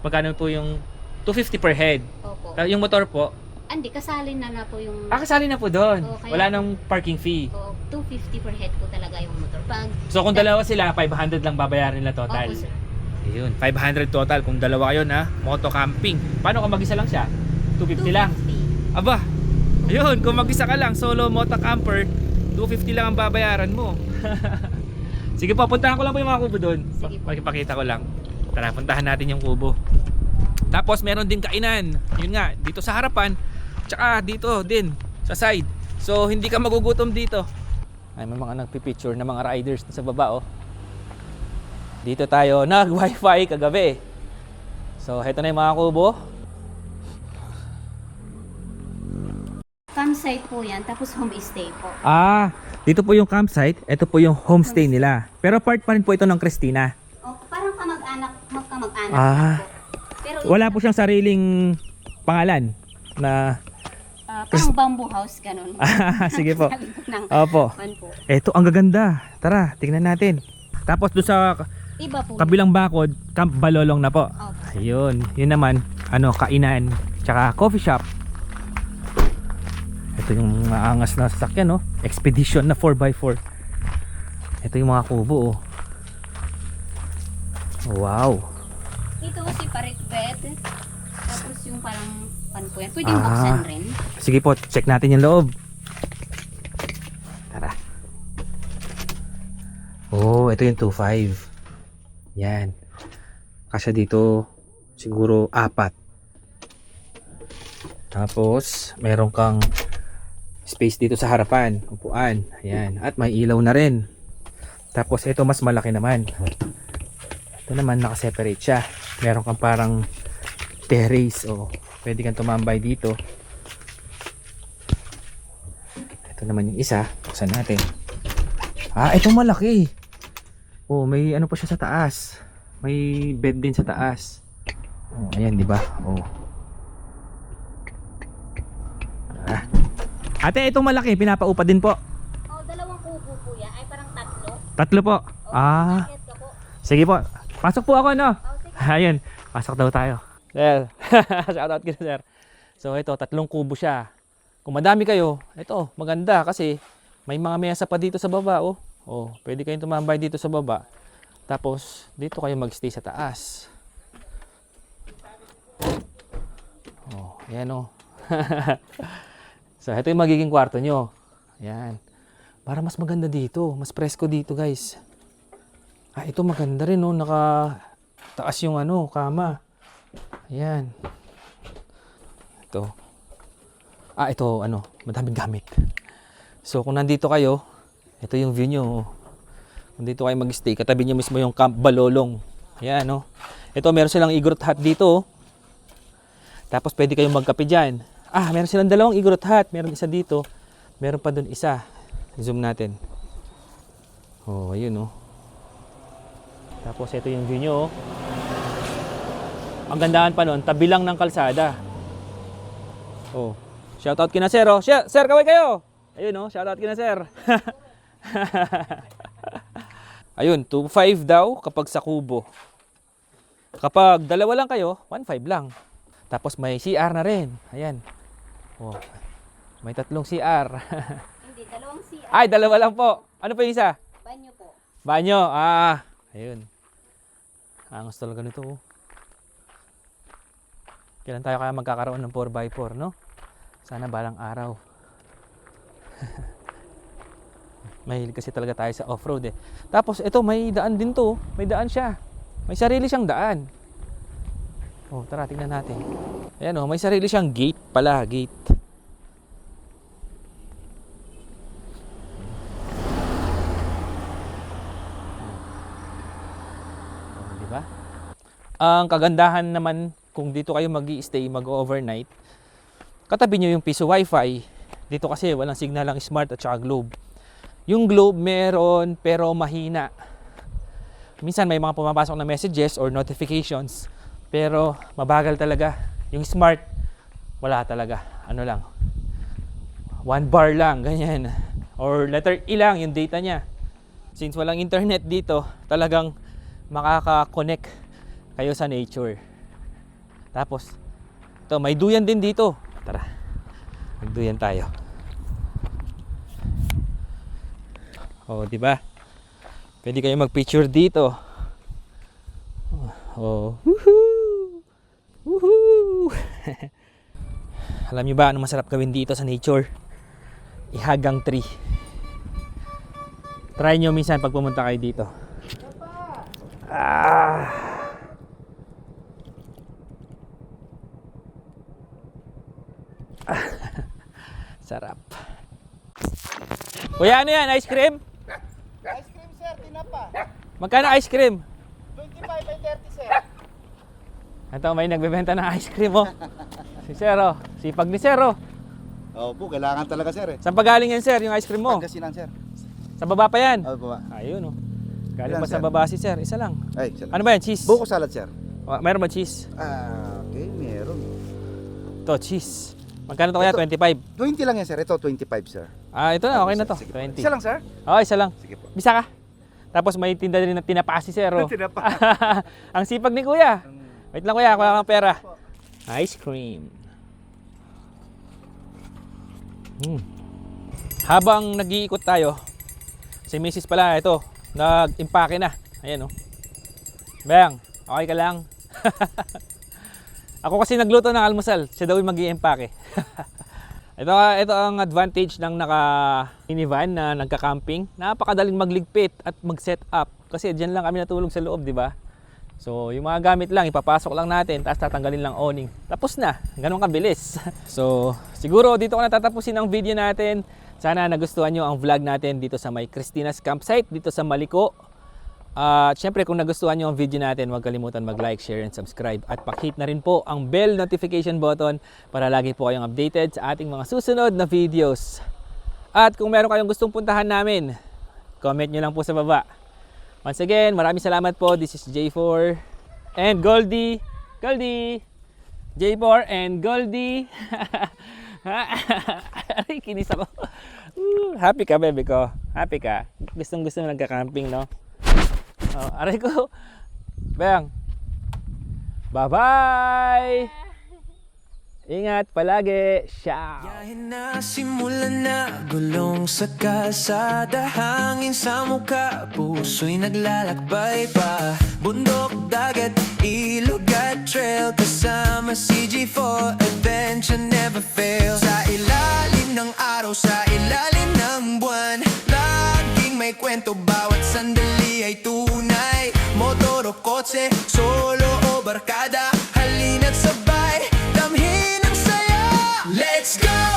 magkano po yung 250 per head. Opo. Yung motor po, Hindi, kasali na po yung... kasali na po doon. Oo, kaya- Wala nang parking fee. 250 per head po talaga yung motor. Pag... So kung dalawa sila, 500 lang babayaran nila total. Opo, sir. Ayun, 500 total kung dalawa kayo na moto camping. Paano kung mag-isa lang siya? 250 lang. 250. Aba. Ayun, kung mag-isa ka lang, solo moto camper, 250 lang ang babayaran mo. Sige po, puntahan ko lang po yung mga kubo doon. Sige po. Pakipakita ko lang. Tara, puntahan natin yung kubo. Tapos meron din kainan. Yun nga, dito sa harapan, tsaka dito din sa side. So hindi ka magugutom dito. Ay, may mga nagpi-picture na mga riders sa baba, oh. Dito tayo nag-wifi kagabi. So heto na yung mga kubo. Campsite po yan, tapos homestay po. Dito po yung campsite, ito po yung homestay nila. Pero part pa rin po ito ng Christina. Parang magkamag-anak po. Pero Wala po siyang sariling pangalan na parang bamboo house, ganun. sige po. Sa likod ng Opo. van po. Ito ang gaganda. Tara, tingnan natin. Tapos doon sa Iba po. kabilang bakod, Camp Balolong na po. Opo. Ayun, yun naman, kainan, tsaka coffee shop. Ito yung maangas na sasakyan, no? Expedition na 4x4. Ito yung mga kubo, oh. Wow. Ito si parit bed. Tapos yung parang po yan. Pwedeng buksan rin. Sige po, check natin yung loob. Tara. Oh, ito yung 2.5. Yan. Kasya dito siguro 4. Tapos meron kang space dito sa harapan, upuan. Ayan. At may ilaw na rin. Tapos ito mas malaki naman. Ito naman naka-separate siya. Meron kang parang terrace, o pwede kang tumambay dito. Ito naman yung isa. Buksan natin. Ito malaki. Oh, may ano pa siya sa taas. May bed din sa taas. Oh, ayan, di ba? Oh. Ate, itong malaki, pinapaupa din po. Dalawang kubo po yan. Ay parang 3. Tatlo po. Sige po. Pasok po ako, no? Ayun. Pasok daw tayo. Sir, shoutout kita sir. So ito, 3 kubo siya. Kung madami kayo, ito, maganda kasi may mga mesa pa dito sa baba. Oh, pwede kayong tumambay dito sa baba. Tapos, dito kayo magstay sa taas. Oh, ayan oh. So, ito yung magiging kwarto nyo. Ayan. Para mas maganda dito. Mas presko dito, guys. Ito maganda rin oh. Naka-taas yung kama. Ayan. Ito. Ito madaming gamit. So, kung nandito kayo, ito yung view nyo. Kung dito kayo mag-stay, katabi nyo mismo yung Camp Balolong. Ayan, no? Ito, meron silang igloo hut dito. Tapos, pwede kayong magkape dyan. Meron silang 2 igloo hut. Meron isa dito. Meron pa dun isa. Zoom natin. Ayun, no? Tapos, ito yung view nyo. Ang gandahan pa nun, tabi lang ng kalsada. Shoutout kina sir, oh. Sir, kaway kayo! Ayun, no? Shoutout kina sir. Ayun, 2.5 daw kapag sa kubo. Kapag 2 lang kayo, 1.5 lang. Tapos may CR na rin. Ayan. May 3 CR. Hindi, 2 CR. Ay, 2 lang po. Ano pa yung isa? Banyo po. Banyo. Ayun. Angas talaga nito. Kailan tayo kaya magkakaroon ng 4x4, no? Sana balang araw. Mahilig kasi talaga tayo sa off-road eh. Tapos ito, may daan din to. May daan siya. May sarili siyang daan. Tara, tingnan natin. Ayan may sarili siyang gate pala. Gate. Diba? Ang kagandahan naman kung dito kayo mag-i-stay, mag-overnight, katabi nyo yung piso wifi. Dito kasi walang signal ang Smart at saka Globe. Yung Globe meron pero mahina. Minsan may mga pumapasok na messages or notifications pero mabagal talaga. Yung Smart wala talaga. Ano lang, 1 bar lang, ganyan. Or letter E lang yung data niya. Since walang internet dito, talagang makaka-connect kayo sa nature. Tapos ito, may duyan din dito. Tara, magduyan tayo. Di ba? Pwede kayo mag-picture dito. Woohoo! Woohoo! Alam niyo ba ano masarap gawin dito sa nature? Ihagang tree. Try nyo minsan pag pumunta kayo dito. Sarap. Kuya, ano yan? Ice cream? Ice cream sir, tinapa. Magkano ice cream? 25 by 30 sir. Ito, may nagbebenta ng ice cream, oh. Si Sir, oh. Sipag ni Sir, oh. Opo, kailangan talaga sir eh. Saan pa galing yan, Sir, yung ice cream mo? Pangasinan sir. Sa baba pa yan? Baba. Ayun, oh. Galing Ilan, pa sa sir? baba si Sir. Isa lang. Ay, sir. Ano ba yan? Cheese? Buko salad sir. Mayroon ba cheese? Okay, meron. Ito, cheese. Magkano to kaya? Ito. 25? 20 lang yan sir. Ito 25 sir. Ito na. Okay na to. Sige. 20. Isa lang sir? Oo, isa lang. Sige po. Bisa ka. Tapos may tinda rin na tinapa si Sir, oh. Tinapa. Ang sipag ni Kuya. Wait lang Kuya, wala kang pera. Ice cream. Habang nag-iikot tayo, si Mrs. pala, ito, nag-impake na. Ayan, oh. Bang, okay ka lang? Ako kasi nagluto ng almusal, siya daw yung mag-i-impake. ito ang advantage ng naka-minivan na nagka-camping. Napakadaling magligpit at mag-set up. Kasi dyan lang kami natulog sa loob, di ba? So, yung mga gamit lang, ipapasok lang natin, tapos tatanggalin lang awning. Tapos na, ganun kabilis. So, siguro dito ko na tatapusin ang video natin. Sana nagustuhan nyo ang vlog natin dito sa may Christina's Campsite, dito sa Maliko. At syempre kung nagustuhan nyo ang video natin, huwag kalimutan mag-like, share, and subscribe. At pakihit na rin po ang bell notification button para lagi po kayong updated sa ating mga susunod na videos. At kung meron kayong gustong puntahan namin, comment nyo lang po sa baba. Once again, maraming salamat po. This is J4 and Goldie. J4 and Goldie. Ay, kinis ako. Happy ka, baby ko? Happy ka? Gustong-gusto mo nagka-camping, no? Aray ko. Bang. Bye-bye! Ingat palagi. Ciao! Biyahe na simulan na, gulong sa kalsada, hangin sa mukha, puso'y naglalakbay pa. Bundok, dagat, ilog at trail, kasama si G4, adventure never fails. Sa ilalim ng araw, sa ilalim ng buwan, laging may kwento, bawat sandali ay tunay. Motor o kotse, solo o barkada, halina't sabay, damhin ang saya. Let's go!